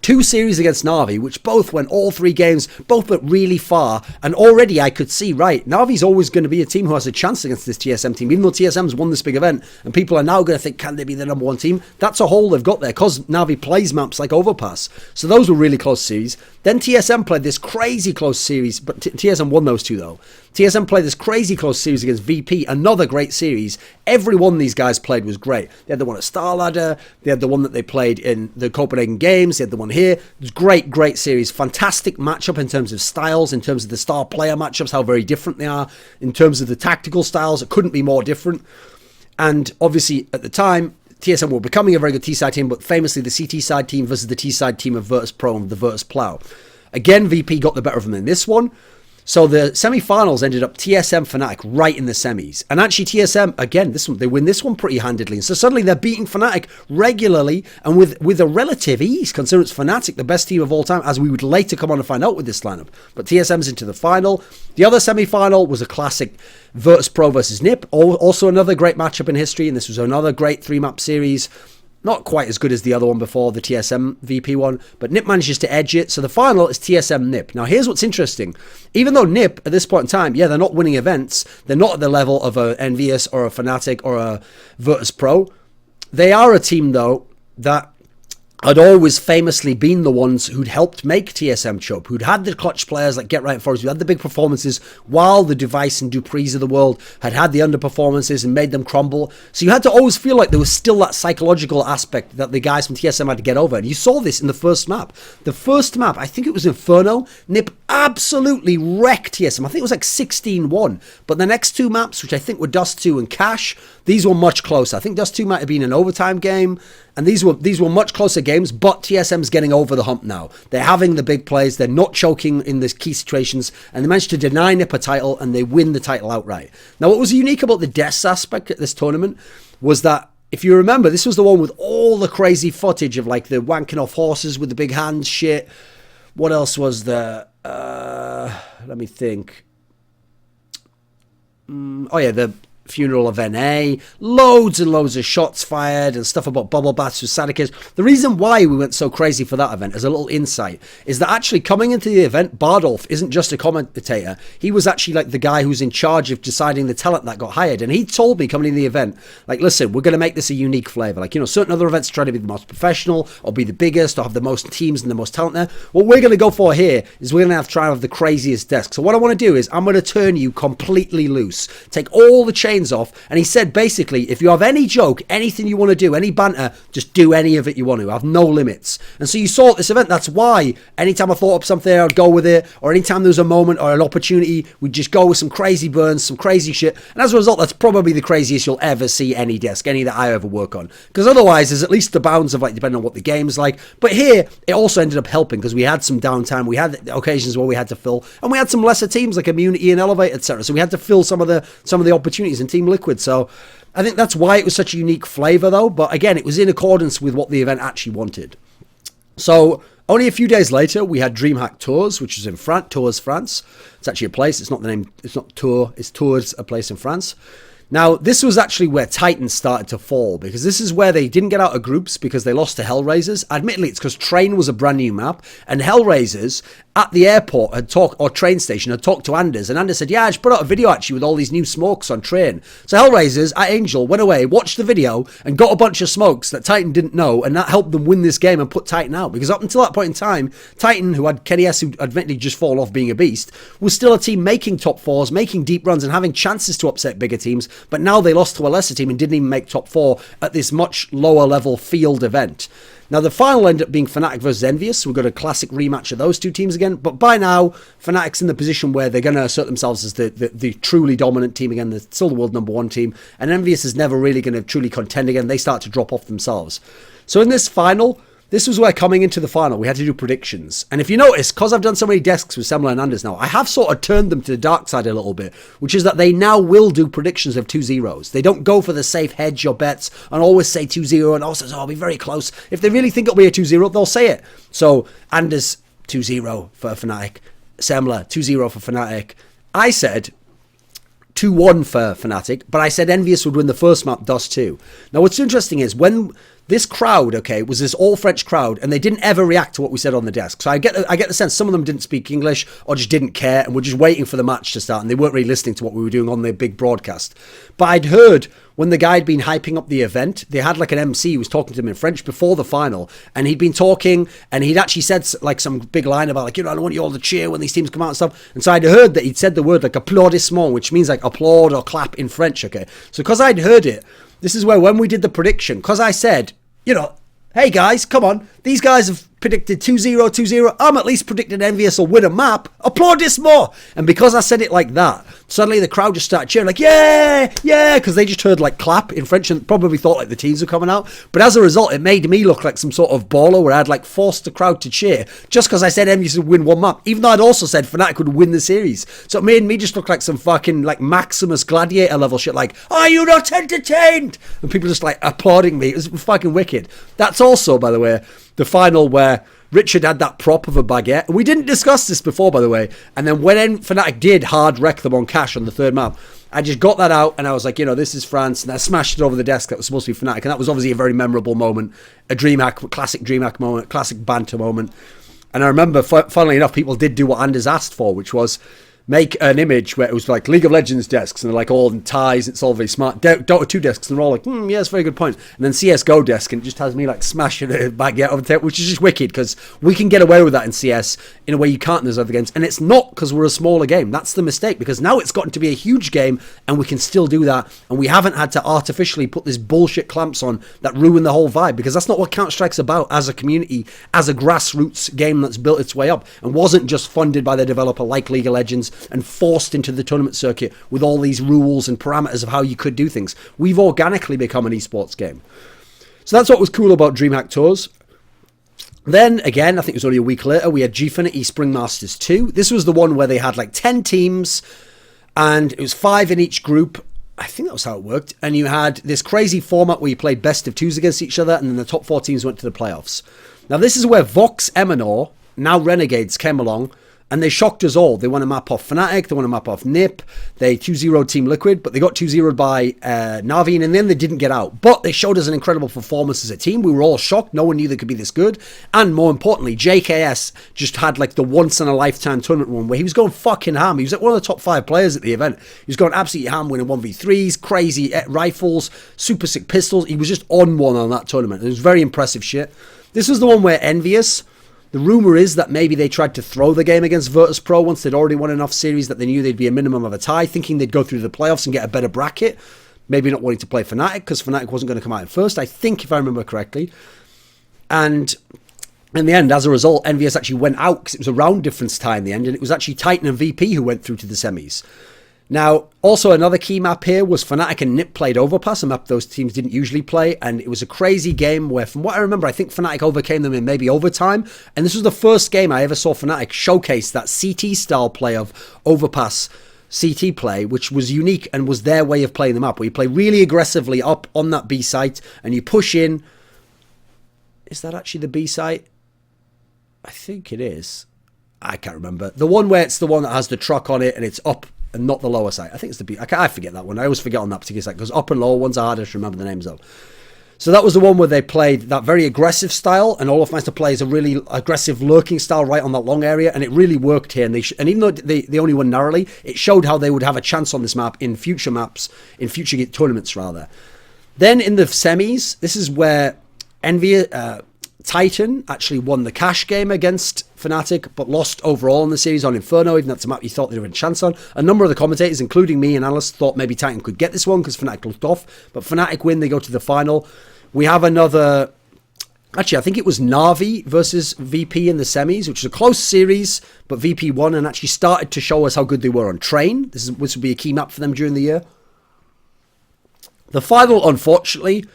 2 series against Na'Vi, which both went all 3 games, both went really far, and already I could see, right, Na'Vi's always going to be a team who has a chance against this TSM team, even though TSM's won this big event, and people are now going to think, can they be the number 1 team? That's a hole they've got there, because Na'Vi plays maps like Overpass. So those were really close series. Then TSM played this crazy close series, but TSM won those 2 though. TSM played this crazy close series against VP, another great series. Every one these guys played was great. They had the one at Star Ladder, they had the one that they played in the Copenhagen Games, they had the one here. It was great, great series. Fantastic matchup in terms of styles, in terms of the star player matchups, how very different they are. In terms of the tactical styles, it couldn't be more different. And obviously, at the time, TSM were becoming a very good T-side team, but famously the CT side team versus the T-side team of Virtus.pro and the Virtus Plow. Again, VP got the better of them in this one. So the semi-finals ended up TSM Fnatic right in the semis. And actually TSM, again, this one, they win this one pretty handedly. And so suddenly they're beating Fnatic regularly and with a relative ease, considering it's Fnatic, the best team of all time, as we would later come on to find out with this lineup. But TSM's into the final. The other semi-final was a classic Virtus.pro versus NIP. Also another great matchup in history. And this was another great 3-map series. Not quite as good as the other one before, the TSM VP one, but NIP manages to edge it. So the final is TSM NIP. Now here's what's interesting. Even though NIP at this point in time, yeah, they're not winning events, they're not at the level of a Envious or a Fnatic or a Virtus.pro. They are a team though that had always famously been the ones who'd helped make TSM choke, who'd had the clutch players like Get Right and Forest, who had the big performances, while the Device and Duprees of the world had the underperformances and made them crumble. So you had to always feel like there was still that psychological aspect that the guys from TSM had to get over. And you saw this in the first map. The first map, I think it was Inferno, NIP absolutely wrecked TSM. I think it was like 16-1. But the next 2 maps, which I think were Dust 2 and Cash, these were much closer. I think Dust 2 might have been an overtime game. And these were much closer games, but TSM's getting over the hump now. They're having the big plays, they're not choking in the key situations, and they managed to deny NIP a title, and they win the title outright. Now, what was unique about the Deaths aspect at this tournament was that, if you remember, this was the one with all the crazy footage of like the wanking off horses with the big hands shit. What else was there? Let me think. Oh yeah, the funeral of NA, loads and loads of shots fired and stuff about bubble baths with Sadikis. The reason why we went so crazy for that event, as a little insight, is that actually coming into the event, Bardolph isn't just a commentator. He was actually like the guy who's in charge of deciding the talent that got hired. And he told me coming into the event, like, listen, we're going to make this a unique flavor. Like, you know, certain other events try to be the most professional or be the biggest or have the most teams and the most talent there. What we're going to go for here is we're going to try to have the craziest desk. So what I want to do is I'm going to turn you completely loose, take all the chains off. And he said, basically, if you have any joke, anything you want to do, any banter, just do any of it you want to. Have no limits. And so you saw at this event, that's why anytime I thought up something, I'd go with it. Or anytime there was a moment or an opportunity, we'd just go with some crazy burns, some crazy shit. And as a result, that's probably the craziest you'll ever see any desk, any that I ever work on. Because otherwise, there's at least the bounds of, like, depending on what the game's like. But here, it also ended up helping because we had some downtime. We had occasions where we had to fill. And we had some lesser teams like Immunity and Elevate, etc. So we had to fill some of the opportunities in Team Liquid. So I think that's why it was such a unique flavor, though. But again, it was in accordance with what the event actually wanted. So only a few days later, we had DreamHack Tours, which is in France. Tours, France. It's actually a place. It's not the name. It's not Tour. It's Tours, a place in France. Now, this was actually where Titan started to fall, because this is where they didn't get out of groups because they lost to Hellraisers. Admittedly, it's because Train was a brand new map, and Hellraisers at the airport had talked, or train station, had talked to Anders, and Anders said, yeah, I just put out a video actually with all these new smokes on Train. So Hellraisers at Angel went away, watched the video, and got a bunch of smokes that Titan didn't know, and that helped them win this game and put Titan out. Because up until that point in time, Titan, who had Kenny S, who admittedly just fallen off being a beast, was still a team making top fours, making deep runs, and having chances to upset bigger teams. But now they lost to a lesser team and didn't even make top 4 at this much lower level field event. Now the final ended up being Fnatic versus Envious. We've got a classic rematch of those two teams again. But by now, Fnatic's in the position where they're going to assert themselves as the truly dominant team again. They're still the world #1 team. And Envious is never really going to truly contend again. They start to drop off themselves. So in this final, this was where coming into the final, we had to do predictions. And if you notice, because I've done so many desks with Semler and Anders now, I have sort of turned them to the dark side a little bit, which is that they now will do predictions of 2-0s. They don't go for the safe hedge or bets and always say 2-0 and also say, oh, I'll be very close. If they really think it'll be a 2-0, they'll say it. So Anders, 2-0 for Fnatic. Semler, 2-0 for Fnatic. I said 2-1 for Fnatic, but I said Envious would win the first map, Dust 2. Now, what's interesting is when this crowd, okay, was this all-French crowd, and they didn't ever react to what we said on the desk. So I get the sense some of them didn't speak English or just didn't care and were just waiting for the match to start, and they weren't really listening to what we were doing on the big broadcast. But I'd heard when the guy had been hyping up the event, they had like an MC who was talking to them in French before the final, and he'd been talking, and he'd actually said like some big line about like, you know, I want you all to cheer when these teams come out and stuff. And so I'd heard that he'd said the word like applaudissement, which means like applaud or clap in French, okay? So because I'd heard it, this is where when we did the prediction, because I said, you know, hey guys, come on. These guys have predicted 2-0, 2-0. I'm at least predicted Envious will win a map. Applaudissement. And because I said it like that, suddenly the crowd just started cheering like, yeah, yeah, because they just heard like clap in French and probably thought like the teams were coming out. But as a result, it made me look like some sort of baller where I'd like forced the crowd to cheer just because I said Envious would win one map, even though I'd also said Fnatic would win the series. So it made me just look like some fucking like Maximus Gladiator level shit like, are you not entertained? And people just like applauding me. It was fucking wicked. That's also, by the way, the final where Richard had that prop of a baguette. We didn't discuss this before, by the way. And then when Fnatic did hard wreck them on cash on the third map, I just got that out and I was like, you know, this is France. And I smashed it over the desk that was supposed to be Fnatic. And that was obviously a very memorable moment. A DreamHack, classic DreamHack moment, classic banter moment. And I remember, funnily enough, people did do what Anders asked for, which was make an image where it was like League of Legends desks and they're like all in ties. It's all very smart. Dota 2 desks and they're all like, yeah, that's a very good point. And then CSGO desk and it just has me like smashing a baguette over the table, which is just wicked because we can get away with that in CS in a way you can't in those other games. And it's not because we're a smaller game. That's the mistake, because now it's gotten to be a huge game and we can still do that. And we haven't had to artificially put this bullshit clamps on that ruin the whole vibe, because that's not what Counter-Strike's about as a community, as a grassroots game that's built its way up and wasn't just funded by the developer like League of Legends and forced into the tournament circuit with all these rules and parameters of how you could do things. We've organically become an esports game. So that's what was cool about DreamHack Tours. Then, again, I think it was only a week later, we had Gfinity Spring Masters 2. This was the one where they had like 10 teams, and it was 5 in each group. I think that was how it worked. And you had this crazy format where you played best of 2s against each other, and then the top 4 teams went to the playoffs. Now, this is where Vox Eminor, now Renegades, came along, and they shocked us all. They won a map off Fnatic, they won a map off NIP, they 2-0 Team Liquid, but they got 2-0 by Na'Vi, and in the end they didn't get out. But they showed us an incredible performance as a team. We were all shocked. No one knew they could be this good. And more importantly, JKS just had like the once-in-a-lifetime tournament run where he was going fucking ham. He was like one of the top 5 players at the event. He was going absolutely ham, winning 1v3s, crazy rifles, super sick pistols. He was just on one on that tournament. It was very impressive shit. This was the one where Envious, the rumour is that maybe they tried to throw the game against Virtus Pro once they'd already won enough series that they knew they'd be a minimum of a tie, thinking they'd go through the playoffs and get a better bracket. Maybe not wanting to play Fnatic because Fnatic wasn't going to come out in first, I think, if I remember correctly. And in the end, as a result, Envious actually went out because it was a round difference tie in the end, and it was actually Titan and VP who went through to the semis. Now, also another key map here was Fnatic and NIP played Overpass, a map those teams didn't usually play, and it was a crazy game where, from what I remember, I think Fnatic overcame them in maybe overtime, and this was the first game I ever saw Fnatic showcase that CT-style play of Overpass CT play, which was unique and was their way of playing the map, where you play really aggressively up on that B site, and you push in. Is that actually the B site? I think it is. I can't remember. The one where it's the one that has the truck on it, and it's up and not the lower side. I think it's the B. I forget that one. I always forget on that particular side because up and lower ones are harder to remember the names of. So that was the one where they played that very aggressive style, and Olofmeister plays a really aggressive lurking style right on that long area, and it really worked here. And and even though they only won narrowly, it showed how they would have a chance on this map in future maps, in future tournaments rather. Then in the semis, this is where Titan actually won the cash game against Fnatic, but lost overall in the series on Inferno, even though that's a map you thought they had a chance on. A number of the commentators, including me and analysts, thought maybe Titan could get this one because Fnatic looked off, but Fnatic win, they go to the final. We have another, actually I think it was Na'Vi versus VP in the semis, which was a close series, but VP won and actually started to show us how good they were on Train. This would be a key map for them during the year. The final, unfortunately,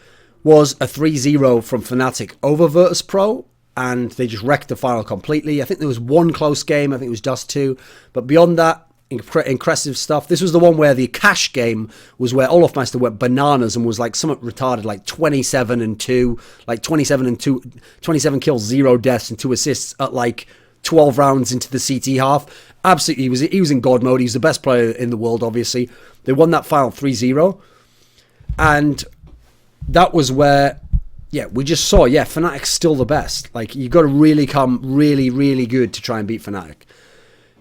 was a 3-0 from Fnatic over Virtus Pro, and they just wrecked the final completely. I think there was one close game. I think it was Dust 2. But beyond that, impressive stuff. This was the one where the cash game was where Olofmeister went bananas and was like somewhat retarded, like 27-2, like 27 kills, 0 deaths, and 2 assists at like 12 rounds into the CT half. Absolutely, he was in God mode. He was the best player in the world, obviously. They won that final 3-0. And that was where, we just saw, Fnatic's still the best. Like, you've got to really come really, really good to try and beat Fnatic.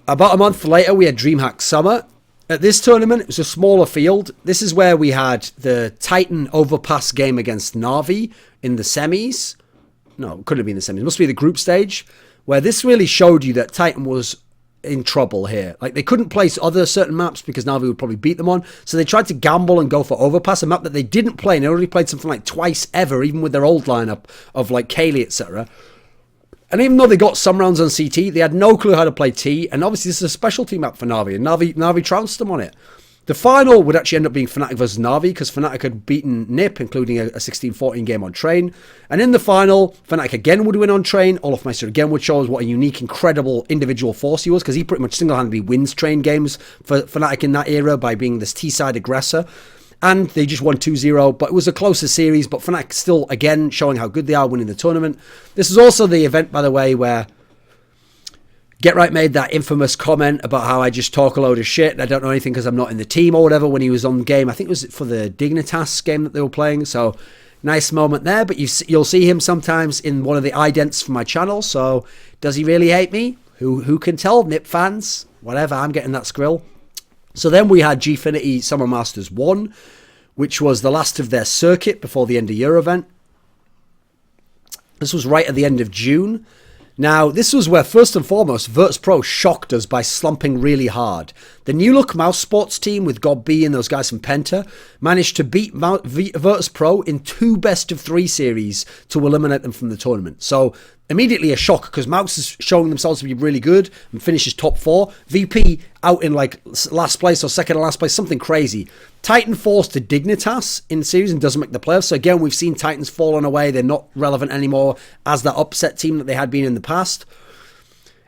About a month later, we had DreamHack Summer. At this tournament, it was a smaller field. This is where we had the Titan overpass game against Na'Vi in the semis. No, it couldn't have been the semis. It must be the group stage, where this really showed you that Titan was in trouble here. Like, they couldn't place other certain maps because Na'Vi would probably beat them on. So they tried to gamble and go for overpass, a map that they didn't play. And they only played something like twice ever, even with their old lineup of like Kaylee, etc. And even though they got some rounds on CT, they had no clue how to play T. And obviously, this is a specialty map for Na'Vi. And Na'Vi trounced them on it. The final would actually end up being Fnatic versus Na'Vi, because Fnatic had beaten NiP, including a 16-14 game on Train. And in the final, Fnatic again would win on Train. Olofmeister again would show us what a unique, incredible individual force he was, because he pretty much single-handedly wins Train games for Fnatic in that era by being this T-side aggressor. And they just won 2-0, but it was a closer series. But Fnatic still, again, showing how good they are, winning the tournament. This is also the event, by the way, where GetRight made that infamous comment about how I just talk a load of shit and I don't know anything because I'm not in the team or whatever when he was on the game. I think it was for the Dignitas game that they were playing. So, nice moment there. But you'll see him sometimes in one of the idents for my channel. So, does he really hate me? Who can tell? NiP fans? Whatever, I'm getting that skrill. So then we had Gfinity Summer Masters 1, which was the last of their circuit before the end of year event. This was right at the end of June. Now, this was where, first and foremost, Virtus Pro shocked us by slumping really hard. The New Look Mouse Sports team with Gob B and those guys from Penta managed to beat Virtus Pro in 2 best-of-3 series to eliminate them from the tournament. So, immediately a shock, because Mouse is showing themselves to be really good and finishes top 4. VP out in like last place or second to last place, something crazy. Titan falls to Dignitas in series and doesn't make the playoffs. So again, we've seen Titans falling away. They're not relevant anymore as that upset team that they had been in the past.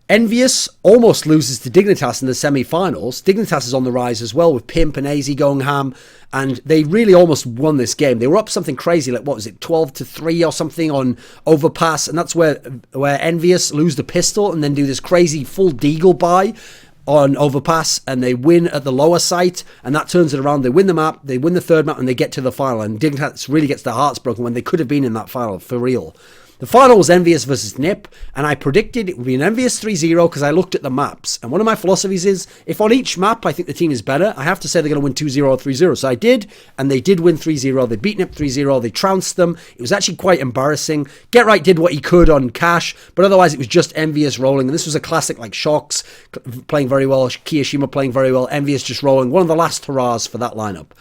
Envious almost loses to Dignitas in the semi-finals. Dignitas is on the rise as well, with Pimp and AZ going ham, and they really almost won this game. They were up something crazy, like what was it, 12-3 or something on overpass, and that's where Envious lose the pistol and then do this crazy full deagle buy on overpass, and they win at the lower site, and that turns it around. They win the map, they win the third map, and they get to the final, and Dignitas really gets their hearts broken when they could have been in that final, for real. The final was Envious versus NiP, and I predicted it would be an Envious 3-0 because I looked at the maps. And one of my philosophies is, if on each map I think the team is better, I have to say they're going to win 2-0 or 3-0. So I did, and they did win 3-0. They beat NiP 3-0. They trounced them. It was actually quite embarrassing. GetRight did what he could on Cash, but otherwise it was just Envious rolling. And this was a classic like Shocks playing very well, Kiyashima playing very well, Envious just rolling. One of the last hurrahs for that lineup.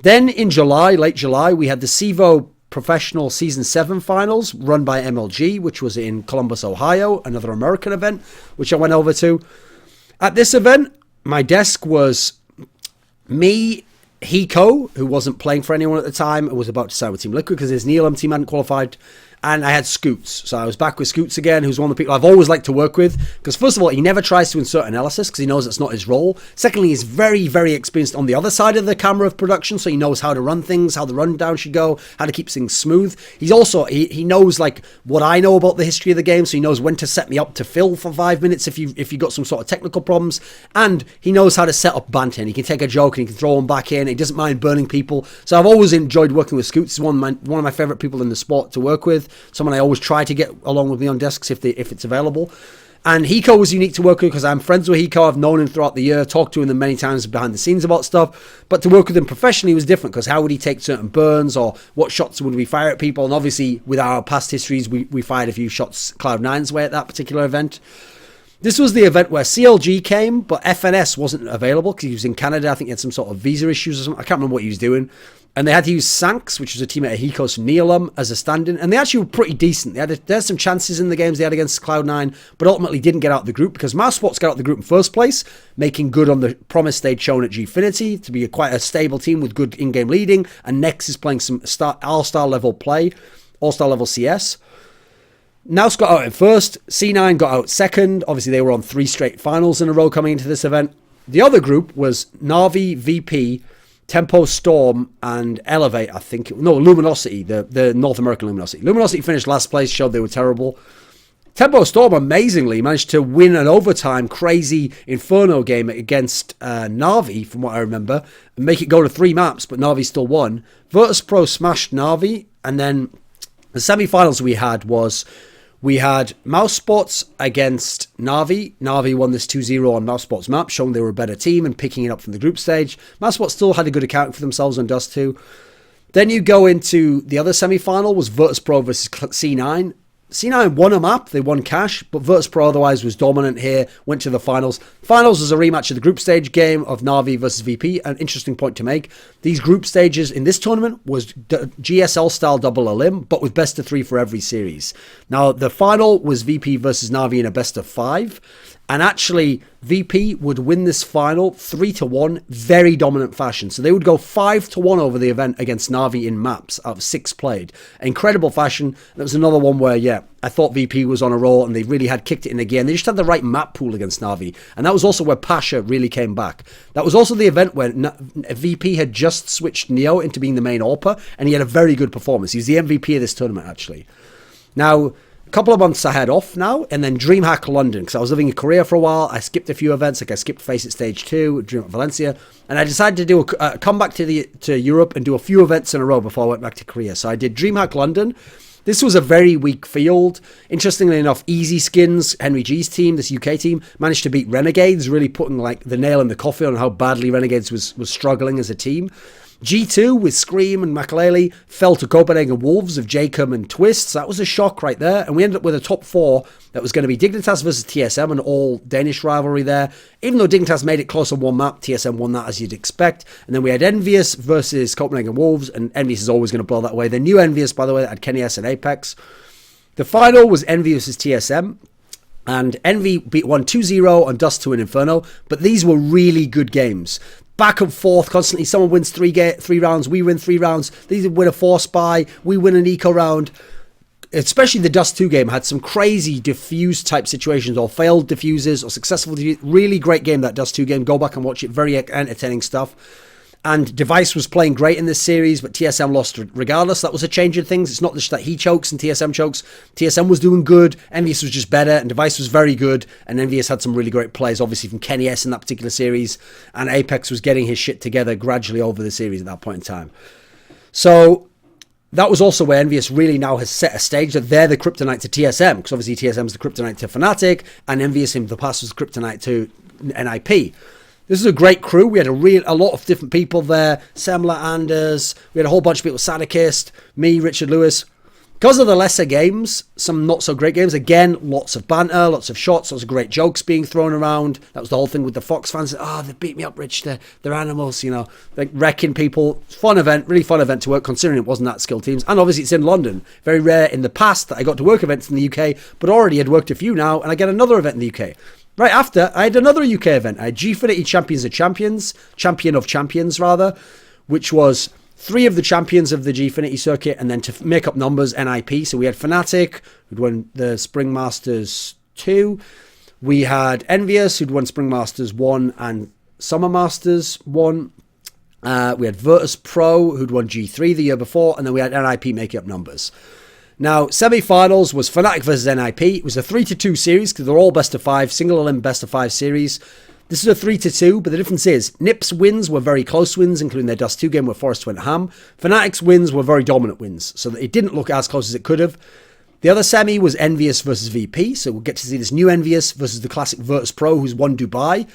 Then in July, late July, we had the CEVO Professional Season 7 Finals run by MLG, which was in Columbus, Ohio, another American event, which I went over to. At this event, my desk was me, Hiko, who wasn't playing for anyone at the time, and was about to sign with Team Liquid because his Neelam team hadn't qualified, and I had Scoots. So I was back with Scoots again, who's one of the people I've always liked to work with, because first of all, he never tries to insert analysis because he knows it's not his role. Secondly, he's very, very experienced on the other side of the camera of production, so he knows how to run things, how the rundown should go, how to keep things smooth. He's also, he knows like what I know about the history of the game, so he knows when to set me up to fill for 5 minutes if you got some sort of technical problems, and he knows how to set up banter. He can take a joke and he can throw them back in. He doesn't mind burning people. So I've always enjoyed working with Scoots. He's one of my favorite people in the sport to work with. Someone I always try to get along with me on desks if it's available. And Hiko was unique to work with because I'm friends with Hiko. I've known him throughout the year, talked to him many times behind the scenes about stuff. But to work with him professionally was different because how would he take certain burns, or what shots would we fire at people? And obviously, with our past histories, we fired a few shots Cloud9's way at that particular event. This was the event where CLG came, but FNS wasn't available because he was in Canada. I think he had some sort of visa issues or something. I can't remember what he was doing. And they had to use Sanks, which was a teammate of Hiko's from Neolum, as a stand-in. And they actually were pretty decent. They had some chances in the games they had against Cloud9, but ultimately didn't get out of the group because Mousesports got out of the group in first place, making good on the promise they'd shown at Gfinity to be quite a stable team with good in-game leading. And Nex is playing some all-star level play, all-star level CS. Nous got out at first. C9 got out second. Obviously, they were on 3 straight finals in a row coming into this event. The other group was Na'Vi, VP, Tempo Storm and Elevate, I think. No, Luminosity, the North American Luminosity. Luminosity finished last place, showed they were terrible. Tempo Storm, amazingly, managed to win an overtime crazy Inferno game against Na'Vi, from what I remember, and make it go to 3 maps, but Na'Vi still won. Virtus.pro smashed Na'Vi, and then the semi-finals we had Mousesports against Na'Vi. Na'Vi won this 2-0 on Mousesports map, showing they were a better team and picking it up from the group stage. Mousesports still had a good account for themselves on Dust 2. Then you go into the other semi-final, was Virtus.pro versus C9. C9 won a map, they won cash, but Virtus.pro otherwise was dominant here, went to the finals. Finals was a rematch of the group stage game of Na'Vi versus VP. An interesting point to make. These group stages in this tournament was GSL style double elim, but with best of 3 for every series. Now, the final was VP versus Na'Vi in a best of 5. And actually, VP would win this final 3-1, very dominant fashion. So they would go 5-1 over the event against Na'Vi in maps out of 6 played. Incredible fashion. There was another one where, yeah, I thought VP was on a roll and they really had kicked it in again. They just had the right map pool against Na'Vi. And that was also where Pasha really came back. That was also the event where VP had just switched Neo into being the main AWPer, and he had a very good performance. He was the MVP of this tournament, actually. Now, couple of months I had off now, and then DreamHack London, because I was living in Korea for a while. I skipped a few events, like I skipped FACEIT Stage 2, DreamHack Valencia, and I decided to do come back to Europe and do a few events in a row before I went back to Korea. So I did DreamHack London. This was a very weak field. Interestingly enough, Easy Skins, Henry G's team, this UK team, managed to beat Renegades, really putting like the nail in the coffin on how badly Renegades was struggling as a team. G2 with Scream and Makalele fell to Copenhagen Wolves of Jacob and Twists. That was a shock right there. And we ended up with a top 4 that was going to be Dignitas versus TSM, an all Danish rivalry there. Even though Dignitas made it close on one map, TSM won that as you'd expect. And then we had Envious versus Copenhagen Wolves, and Envious is always going to blow that away. The new Envious, by the way, that had Kenny S and Apex. The final was Envy versus TSM. And Envy won 2-0 on Dust 2 and Inferno. But these were really good games. Back and forth constantly. Someone wins 3 rounds, we win 3 rounds. They win a 4 spy, we win an eco round. Especially the Dust 2 game had some crazy diffuse type situations, or failed diffuses, or successful diffuses. Really great game, that Dust 2 game. Go back and watch it. Very entertaining stuff. And Device was playing great in this series, but TSM lost regardless. That was a change in things. It's not just that he chokes and TSM chokes. TSM was doing good. Envious was just better, and Device was very good. And Envious had some really great plays, obviously, from Kenny S in that particular series. And Apex was getting his shit together gradually over the series at that point in time. So that was also where Envious really now has set a stage that they're the kryptonite to TSM, because obviously TSM is the kryptonite to Fnatic, and Envious in the past was the kryptonite to NIP. This is a great crew. We had a lot of different people there. Semla, Anders. We had a whole bunch of people. Sadikist, me, Richard Lewis. Because of the lesser games, some not so great games. Again, lots of banter, lots of shots, lots of great jokes being thrown around. That was the whole thing with the Fox fans. Oh, they beat me up, Rich. They're animals, you know. Like wrecking people. Fun event, really fun event to work, considering it wasn't that skilled teams. And obviously it's in London. Very rare in the past that I got to work events in the UK, but already had worked a few now, and I get another event in the UK. Right after, I had another UK event. I had Gfinity Champion of Champions, which was 3 of the champions of the Gfinity circuit, and then to make up numbers, NIP. So we had Fnatic, who'd won the Spring Masters 2. We had Envious, who'd won Spring Masters 1 and Summer Masters 1. We had Virtus.pro, who'd won G3 the year before, and then we had NIP making up numbers. Now, semi-finals was Fnatic versus NIP. It was a 3-2 series, because they're all best of 5, single elim best of 5 series. This is a 3-2, but the difference is NIP's wins were very close wins, including their Dust 2 game where Forrest went ham. Fnatic's wins were very dominant wins, so that it didn't look as close as it could have. The other semi was Envious versus VP, so we'll get to see this new Envious versus the classic Virtus.pro, who's won Dubai.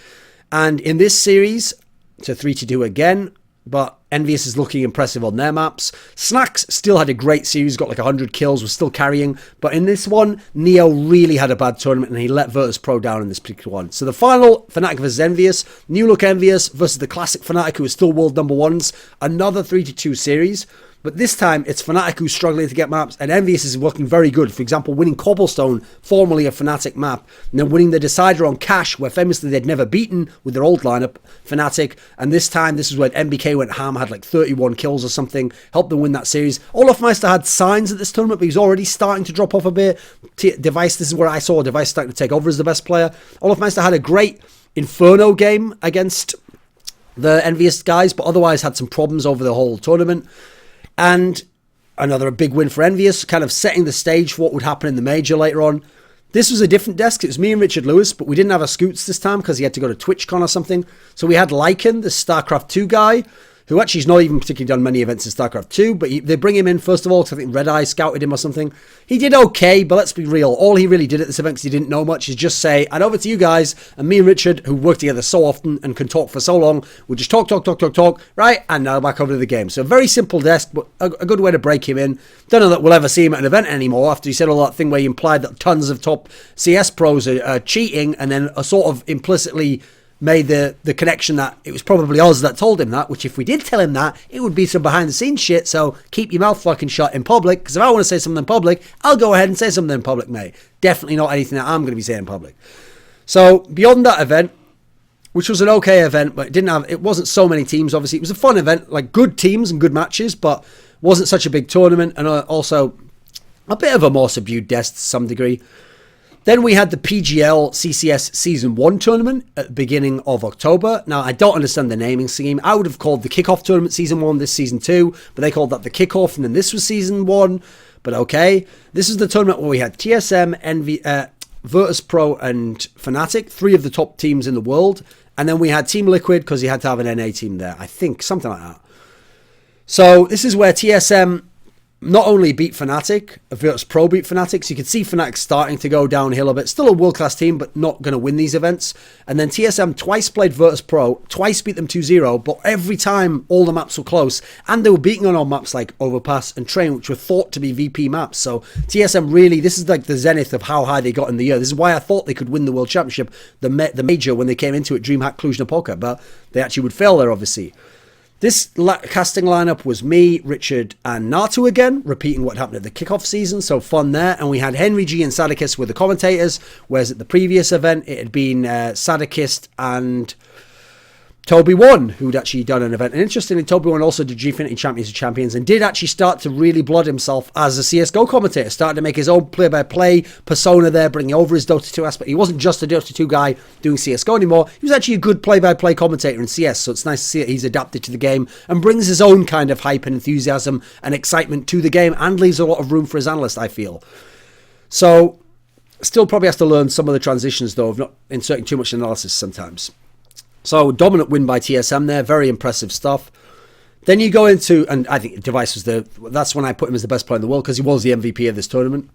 And in this series, it's a 3-2 again. but Envious is looking impressive on their maps. Snacks still had a great series, got like 100 kills, was still carrying. But in this one, Neo really had a bad tournament and he let Virtus Pro down in this particular one. So the final, Fnatic versus Envious. New look Envious versus the classic Fnatic, who is still world number ones. Another 3-2 series. But this time, it's Fnatic who's struggling to get maps, and Envious is looking very good. For example, winning Cobblestone, formerly a Fnatic map, and then winning the Decider on Cash, where famously they'd never beaten with their old lineup, Fnatic. And this time, this is when MBK went ham, had like 31 kills or something, helped them win that series. Olafmeister had signs at this tournament, but he's already starting to drop off a bit. Device, this is where I saw Device starting to take over as the best player. Olafmeister had a great Inferno game against the Envious guys, but otherwise had some problems over the whole tournament. And another big win for Envious, kind of setting the stage for what would happen in the major later on. This was a different desk. It was me and Richard Lewis, but we didn't have a Scoots this time because he had to go to TwitchCon or something. So we had Lycan, the StarCraft 2 guy, who actually has not even particularly done many events in StarCraft 2, but they bring him in first of all because I think Red Eye scouted him or something. He did okay, but let's be real. All he really did at this event, because he didn't know much, is just say, and over to you guys, and me and Richard, who work together so often and can talk for so long, would just talk, right, and now back over to the game. So a very simple desk, but a good way to break him in. Don't know that we'll ever see him at an event anymore after he said all that thing where he implied that tons of top CS pros are cheating, and then a sort of implicitly made the connection that it was probably us that told him that, which if we did tell him that, it would be some behind the scenes shit. So keep your mouth fucking shut in public, because if I want to say something in public, I'll go ahead and say something in public, mate. Definitely not anything that I'm going to be saying in public. So beyond that event, which was an okay event, but it wasn't so many teams, obviously. It was a fun event, like good teams and good matches, but wasn't such a big tournament, and also a bit of a more subdued desk to some degree. Then we had the PGL CCS Season 1 tournament at the beginning of October. Now, I don't understand the naming scheme. I would have called the Kickoff tournament Season 1, this Season 2, but they called that the Kickoff, and then this was Season 1. But okay. This is the tournament where we had TSM, Virtus Pro, and Fnatic, 3 of the top teams in the world. And then we had Team Liquid, because you had to have an NA team there. I think, something like that. So this is where TSM not only beat Fnatic, Virtus Pro beat Fnatic, so you could see Fnatic starting to go downhill a bit. Still a world-class team, but not going to win these events. And then TSM twice played Virtus Pro, twice beat them 2-0, but every time all the maps were close, and they were beating on maps like Overpass and Train, which were thought to be VP maps. So TSM really, this is like the zenith of how high they got in the year. This is why I thought they could win the World Championship, the major, when they came into it, DreamHack Cluj-Napoca, but they actually would fail there, obviously. This casting lineup was me, Richard, and Natu again, repeating what happened at the kickoff season, so fun there. And we had Henry G and Sadikist with the commentators, whereas at the previous event it had been Sadikist and Toby One, who'd actually done an event. And interestingly, Toby One also did Gfinity Champions of Champions and did actually start to really blood himself as a CSGO commentator. Started to make his own play-by-play persona there, bringing over his Dota 2 aspect. He wasn't just a Dota 2 guy doing CSGO anymore. He was actually a good play-by-play commentator in CS, so it's nice to see that he's adapted to the game and brings his own kind of hype and enthusiasm and excitement to the game and leaves a lot of room for his analyst, I feel. So, still probably has to learn some of the transitions, though, of not inserting too much analysis sometimes. So, dominant win by TSM there. Very impressive stuff. Then you go into, and I think Device was that's when I put him as the best player in the world, because he was the MVP of this tournament.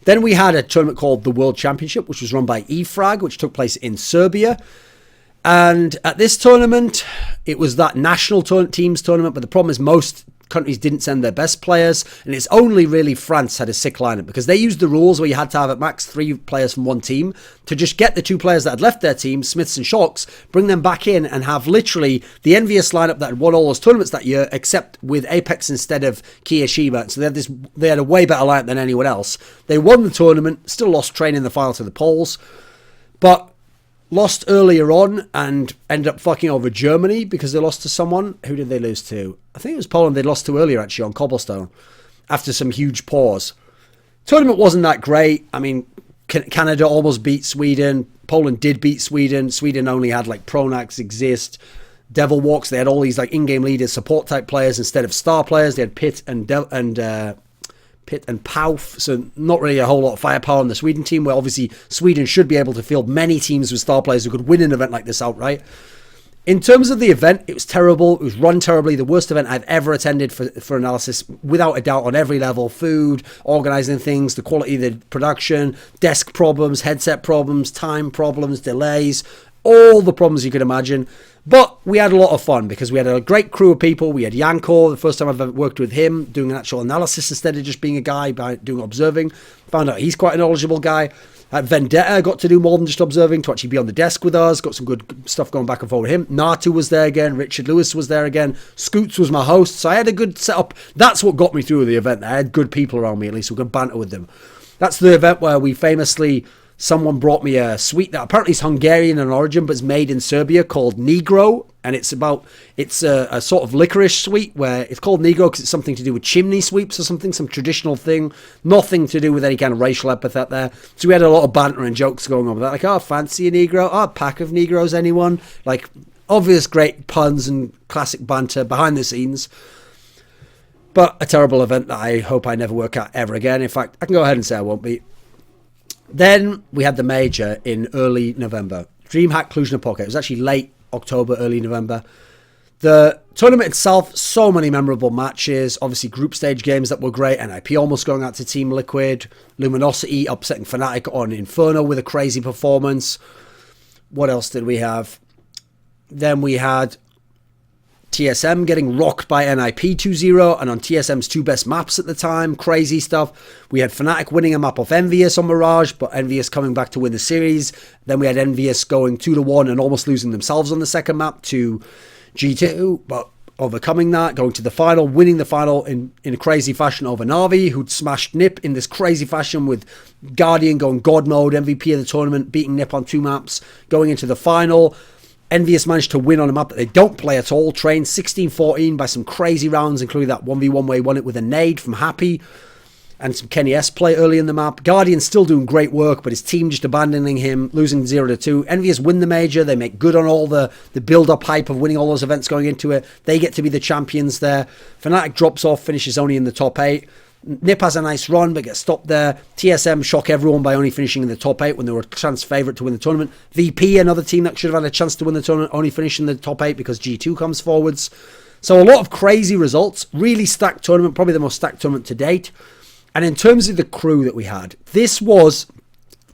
Then we had a tournament called the World Championship, which was run by eFrag, which took place in Serbia. And at this tournament, it was that national teams tournament, but the problem is most countries didn't send their best players, and it's only really France had a sick lineup, because they used the rules where you had to have at max 3 players from one team to just get the 2 players that had left their team, Smiths and Shocks, bring them back in and have literally the envious lineup that had won all those tournaments that year, except with Apex instead of Kiyoshiba. So they had a way better lineup than anyone else. They won the tournament, still lost Train in the final to the Poles, but lost earlier on and ended up fucking over Germany because they lost to someone. Who did they lose to? I think it was Poland they lost to earlier, actually, on Cobblestone after some huge pause. Tournament wasn't that great. I mean, Canada almost beat Sweden. Poland did beat Sweden. Sweden only had like Pronax, Exist, Devil Walks. They had all these like in-game leaders, support type players instead of star players. They had Pitt and Pauf, so not really a whole lot of firepower on the Sweden team, where obviously Sweden should be able to field many teams with star players who could win an event like this outright. In terms of the event, it was terrible. It was run terribly. The worst event I've ever attended for analysis, without a doubt, on every level. Food, organising things, the quality of the production, desk problems, headset problems, time problems, delays. all the problems you could imagine. But we had a lot of fun because we had a great crew of people. We had Yanko, the first time I've ever worked with him, doing an actual analysis instead of just being a guy by doing observing. Found out he's quite a knowledgeable guy. Vendetta got to do more than just observing, to actually be on the desk with us. Got some good stuff going back and forth with him. Natu was there again. Richard Lewis was there again. Scoots was my host. So I had a good setup. That's what got me through the event. I had good people around me, at least, who could banter with them. That's the event where we famously... Someone brought me a sweet that apparently is Hungarian in origin, but it's made in Serbia, called Negro. And it's a sort of licorice sweet where it's called Negro because it's something to do with chimney sweeps or something, some traditional thing. Nothing to do with any kind of racial epithet there. So we had a lot of banter and jokes going on with that. Like, oh, fancy a Negro? Oh, a pack of Negros, anyone? Like, obvious great puns and classic banter behind the scenes. But a terrible event that I hope I never work at ever again. In fact, I can go ahead and say I won't be. Then we had the major in early November. DreamHack Cluj-Napoca. It was actually late October, early November. The tournament itself, so many memorable matches. Obviously, group stage games that were great. NIP almost going out to Team Liquid. Luminosity upsetting Fnatic on Inferno with a crazy performance. What else did we have? Then we had TSM getting rocked by NIP 2-0, and on TSM's two best maps at the time. Crazy stuff. We had Fnatic winning a map off Envious on Mirage, but Envious coming back to win the series. Then we had Envious going 2-1 and almost losing themselves on the second map to G2, but overcoming that, going to the final, winning the final in a crazy fashion over Na'Vi, who'd smashed Nip in this crazy fashion with Guardian going God mode, MVP of the tournament, beating Nip on two maps, going into the final. Envious managed to win on a map that they don't play at all. Trained 16-14 by some crazy rounds, including that 1v1 where he won it with a nade from Happy and some Kenny S play early in the map. Guardian still doing great work, but his team just abandoning him, losing 0-2. Envious win the major. They make good on all the build-up hype of winning all those events going into it. They get to be the champions there. Fnatic drops off, finishes only in the top 8. Nip has a nice run but gets stopped there. TSM shock everyone by only finishing in the top 8 when they were a chance favourite to win the tournament. VP, another team that should have had a chance to win the tournament, only finishing in the top 8 because G2 comes forwards. So a lot of crazy results. Really stacked tournament, probably the most stacked tournament to date. And in terms of the crew that we had, this was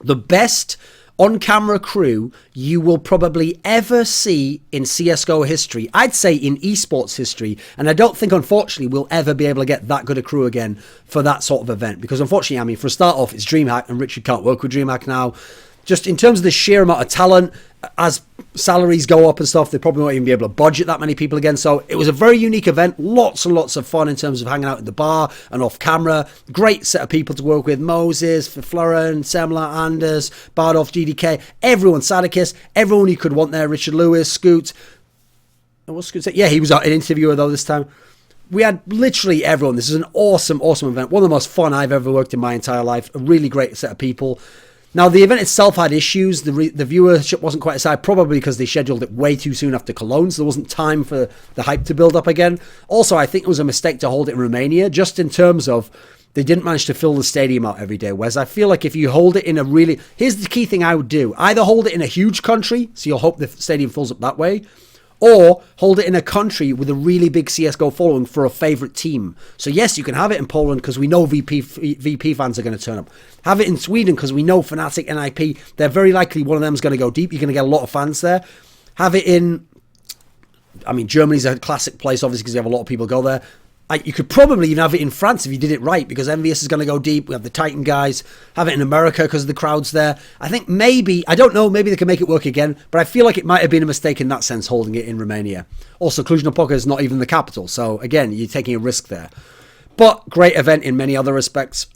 the best on-camera crew you will probably ever see in CSGO history. I'd say in esports history. And I don't think, unfortunately, we'll ever be able to get that good a crew again for that sort of event. Because, unfortunately, I mean, for a start off, it's DreamHack, and Richard can't work with DreamHack now. Just in terms of the sheer amount of talent, as salaries go up and stuff, they probably won't even be able to budget that many people again. So it was a very unique event. Lots and lots of fun in terms of hanging out at the bar and off camera. Great set of people to work with. Moses, Florin, Semla, Anders, Bardolph, GDK. Everyone, Sadikis, everyone you could want there. Richard Lewis, Scoot. What's Scoot say? Yeah, he was an interviewer though this time. We had literally everyone. This is an awesome, awesome event. One of the most fun I've ever worked in my entire life. A really great set of people. Now, the event itself had issues. The viewership wasn't quite as high, probably because they scheduled it way too soon after Cologne, so there wasn't time for the hype to build up again. Also, I think it was a mistake to hold it in Romania, just in terms of they didn't manage to fill the stadium out every day, whereas I feel like if you hold it in a really... Here's the key thing I would do. Either hold it in a huge country, so you'll hope the stadium fills up that way, or hold it in a country with a really big CSGO following for a favourite team. So yes, you can have it in Poland because we know VP fans are going to turn up. Have it in Sweden because we know Fnatic, NIP, they're very likely one of them is going to go deep. You're going to get a lot of fans there. Have it in... I mean, Germany's a classic place, obviously, because you have a lot of people go there. You could probably even have it in France if you did it right, because Envious is going to go deep. We have the Titan guys. Have it in America because the crowd's there. I think maybe, I don't know, maybe they can make it work again, but I feel like it might have been a mistake in that sense, holding it in Romania. Also, Cluj-Napoca is not even the capital, so again, you're taking a risk there. But great event in many other respects.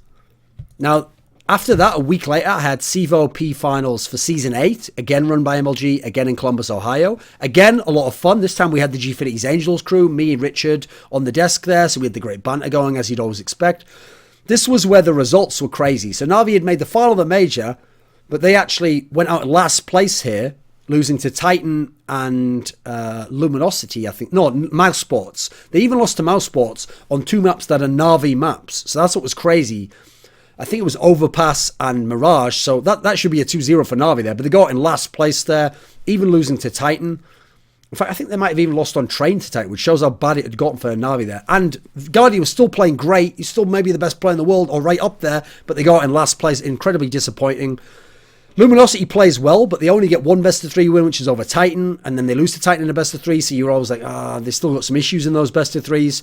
Now, after that, a week later, I had CEVO P Finals for Season 8, again run by MLG, again in Columbus, Ohio. Again, a lot of fun. This time we had the Gfinity's Angels crew, me and Richard on the desk there, so we had the great banter going, as you'd always expect. This was where the results were crazy. So Na'Vi had made the final of the major, but they actually went out in last place here, losing to Titan and Luminosity, I think. No, Mouse Sports. They even lost to Mouse Sports on two maps that are Na'Vi maps. So that's what was crazy. I think it was Overpass and Mirage, so that should be a 2-0 for Na'Vi there. But they got in last place there, even losing to Titan. In fact, I think they might have even lost on Train to Titan, which shows how bad it had gotten for Na'Vi there. And Guardian was still playing great. He's still maybe the best player in the world, or right up there, but they got in last place. Incredibly disappointing. Luminosity plays well, but they only get one best of 3 win, which is over Titan, and then they lose to Titan in a best of 3, so you're always like, they still got some issues in those best of 3s.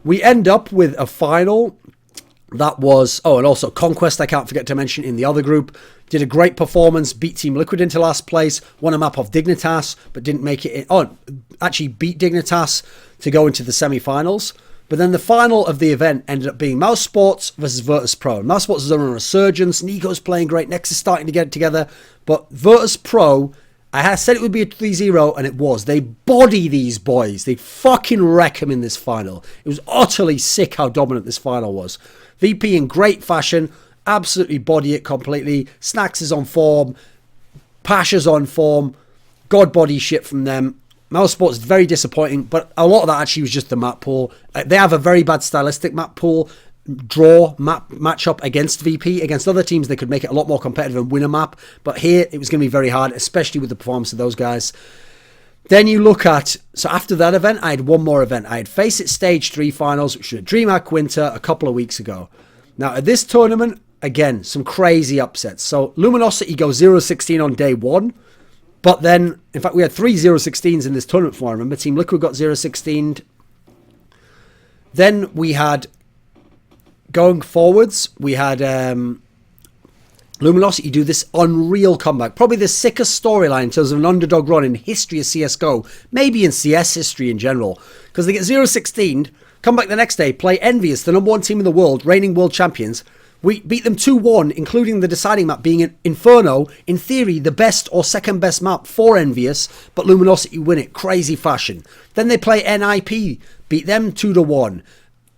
We end up with a final that was, and also Conquest, I can't forget to mention, in the other group. Did a great performance, beat Team Liquid into last place, won a map off Dignitas, but didn't make it actually beat Dignitas to go into the semi-finals. But then the final of the event ended up being Mouse Sports versus Virtus Pro. Mouse Sports is on a resurgence, Nico's playing great, Nex is starting to get it together, but Virtus Pro, I had said it would be a 3-0, and it was. They body these boys. They fucking wreck them in this final. It was utterly sick how dominant this final was. VP in great fashion, absolutely body it completely. Snacks is on form. Pasha's on form. God body shit from them. Mouse Sports is very disappointing, but a lot of that actually was just the map pool. They have a very bad stylistic map pool. Matchup against VP. Against other teams, they could make it a lot more competitive and win a map. But here, it was going to be very hard, especially with the performance of those guys. Then you look at, so after that event, I had one more event. I had FACEIT Stage 3 finals, which was at DreamHack Winter a couple of weeks ago. Now, at this tournament, again, some crazy upsets. So, Luminosity goes 0-16 on day 1. But then, in fact, we had 3 0-16s in this tournament for, I remember. Team Liquid got 0-16'd. Then we had, going forwards, we had Luminosity do this unreal comeback. Probably the sickest storyline in terms of an underdog run in history of CSGO. Maybe in CS history in general. Because they get 0-16'd, come back the next day, play Envious, the number 1 team in the world, reigning world champions. We beat them 2-1, including the deciding map being an Inferno, in theory the best or second best map for Envious, but Luminosity win it, crazy fashion. Then they play NIP, beat them 2-1.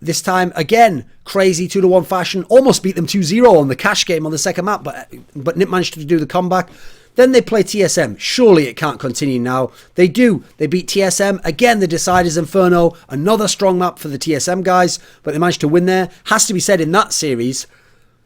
This time, again, crazy 2-1 fashion, almost beat them 2-0 on the cash game on the second map, but Nip managed to do the comeback. Then they play TSM. Surely it can't continue now. They do. They beat TSM. Again, the Deciders Inferno, another strong map for the TSM guys, but they managed to win there. Has to be said, in that series,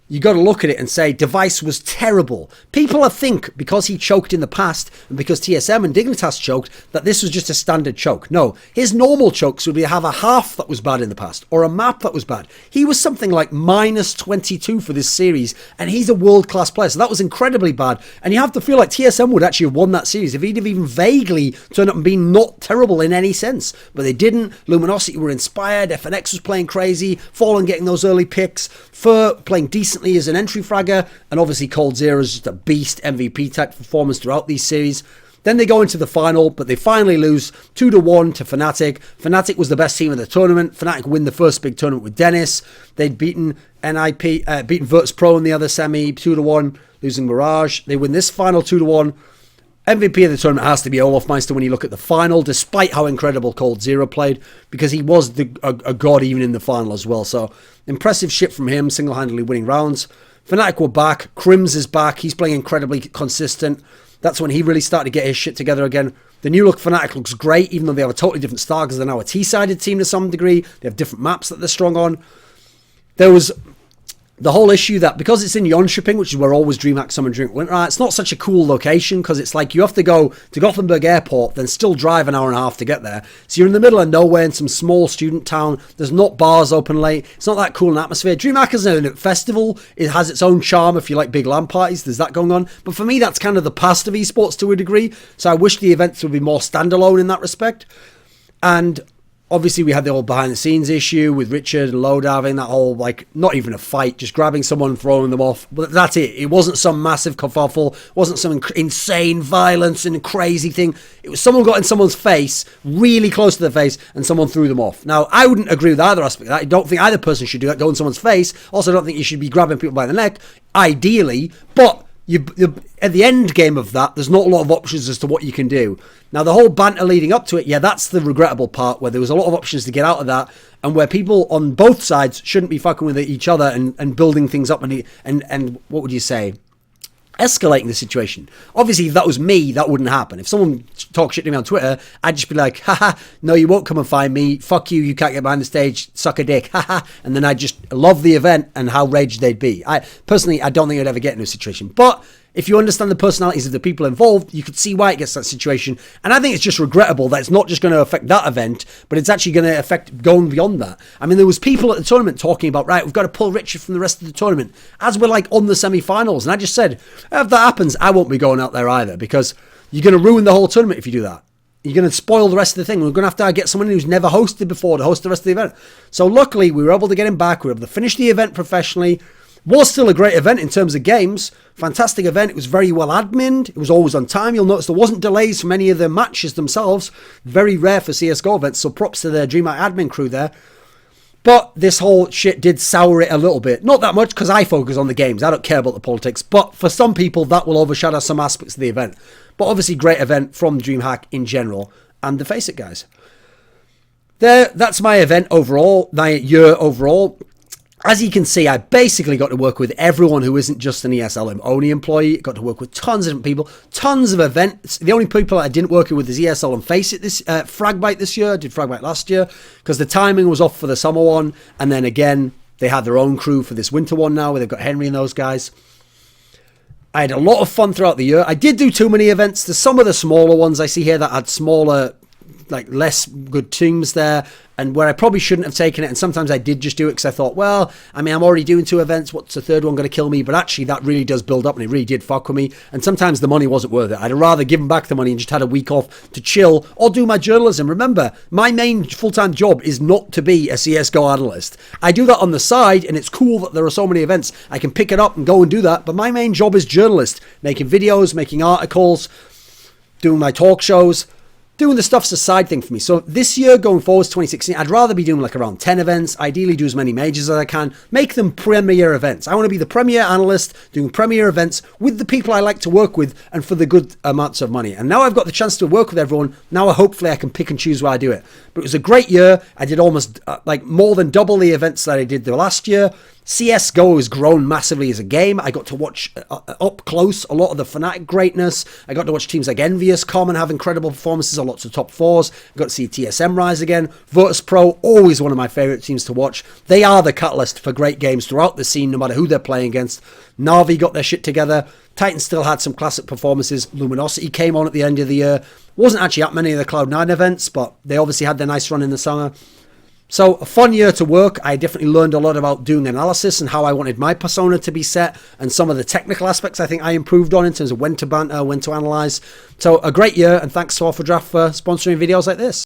you got to look at it and say Device was terrible. People think because he choked in the past and because TSM and Dignitas choked that this was just a standard choke. No, his normal chokes would be to have a half that was bad in the past or a map that was bad. He was something like -22 for this series, and he's a world-class player, so that was incredibly bad. And you have to feel like TSM would actually have won that series if he'd have even vaguely turned up and been not terrible in any sense. But they didn't. Luminosity were inspired. FNX was playing crazy. Fallen getting those early picks. Fur playing decently as an entry fragger, and obviously Cold Zero is just a beast MVP type performance throughout these series. Then they go into the final, but they finally lose 2-1 to Fnatic. Fnatic was the best team of the tournament. Fnatic win the first big tournament with Dennis. They'd beaten beaten Virtus Pro in the other semi 2-1, losing Mirage. They win this final 2-1. MVP of the tournament has to be Olaf Meister when you look at the final, despite how incredible Cold Zero played, because he was a god even in the final as well. So impressive shit from him, single-handedly winning rounds. Fnatic were back. Crims is back. He's playing incredibly consistent. That's when he really started to get his shit together again. The new look Fnatic looks great, even though they have a totally different style, because they're now a T-sided team to some degree. They have different maps that they're strong on. There was the whole issue that because it's in Jönköping, which is where always DreamHack Summer and DreamHack Winter, it's not such a cool location, because it's like you have to go to Gothenburg Airport, then still drive an hour and a half to get there. So you're in the middle of nowhere in some small student town. There's not bars open late. It's not that cool an atmosphere. DreamHack is a festival. It has its own charm if you like big LAN parties. There's that going on. But for me, that's kind of the past of esports to a degree. So I wish the events would be more standalone in that respect. And obviously, we had the whole behind-the-scenes issue with Richard and Loda having that whole, like, not even a fight, just grabbing someone and throwing them off. But that's it. It wasn't some massive kerfuffle. It wasn't some insane violence and crazy thing. It was someone got in someone's face, really close to their face, and someone threw them off. Now, I wouldn't agree with either aspect of that. I don't think either person should do that, go in someone's face. Also, I don't think you should be grabbing people by the neck, ideally. But at the end game of that, there's not a lot of options as to what you can do. Now, the whole banter leading up to it, yeah, that's the regrettable part, where there was a lot of options to get out of that, and where people on both sides shouldn't be fucking with each other and building things up and what would you say? Escalating the situation. Obviously, if that was me, that wouldn't happen. If someone talks shit to me on Twitter, I'd just be like, haha, no, you won't come and find me. Fuck you, you can't get behind the stage, suck a dick, haha. And then I'd just love the event and how raged they'd be. Personally, I don't think I'd ever get in a situation. But If you understand the personalities of the people involved, you could see why it gets that situation. And I think it's just regrettable that it's not just going to affect that event, but it's actually going to affect going beyond that. I mean, there was people at the tournament talking about, right, we've got to pull Richard from the rest of the tournament as we're like on the semi-finals. And I just said, if that happens, I won't be going out there either, because you're going to ruin the whole tournament if you do that. You're going to spoil the rest of the thing. We're going to have to get someone who's never hosted before to host the rest of the event. So luckily, we were able to get him back. We were able to finish the event professionally. Was still a great event in terms of games. Fantastic event. It was very well adminned. It was always on time. You'll notice there wasn't delays from any of the matches themselves. Very rare for CSGO events. So props to the DreamHack admin crew there. But this whole shit did sour it a little bit. Not that much, because I focus on the games. I don't care about the politics. But for some people, that will overshadow some aspects of the event. But obviously, great event from DreamHack in general. And the FACEIT guys. That's my event overall. My year overall. As you can see, I basically got to work with everyone who isn't just an ESL only employee. Got to work with tons of different people, tons of events. The only people I didn't work with is ESL and FACEIT this Fragbite this year. I did Fragbite last year because the timing was off for the summer one, and then again they had their own crew for this winter one now, where they've got Henry and those guys. I had a lot of fun throughout the year. I did do too many events. There's some of the smaller ones I see here that had smaller, like less good teams there, and where I probably shouldn't have taken it. And sometimes I did just do it because I thought, well, I mean, I'm already doing 2 events. What's the third one going to kill me? But actually, that really does build up, and it really did fuck with me. And sometimes the money wasn't worth it. I'd rather give them back the money and just had a week off to chill or do my journalism. Remember, my main full-time job is not to be a CSGO analyst. I do that on the side, and it's cool that there are so many events. I can pick it up and go and do that. But my main job is journalist, making videos, making articles, doing my talk shows. Doing the stuff's a side thing for me. So this year, going forward to 2016, I'd rather be doing like around 10 events, ideally do as many majors as I can, make them premier events. I want to be the premier analyst, doing premier events with the people I like to work with and for the good amounts of money. And now I've got the chance to work with everyone. Now hopefully I can pick and choose where I do it. But it was a great year. I did almost like more than double the events that I did the last year. CSGO has grown massively as a game. I got to watch up close a lot of the Fnatic greatness. I got to watch teams like Envious come and have incredible performances on lots of top 4s. I got to see TSM rise again. Virtus Pro, always one of my favourite teams to watch. They are the catalyst for great games throughout the scene, no matter who they're playing against. Na'Vi got their shit together. Titan still had some classic performances. Luminosity came on at the end of the year. Wasn't actually at many of the Cloud9 events, but they obviously had their nice run in the summer. So a fun year to work. I definitely learned a lot about doing analysis and how I wanted my persona to be set, and some of the technical aspects I think I improved on in terms of when to banter, when to analyze. So a great year, and thanks to Alpha Draft for sponsoring videos like this.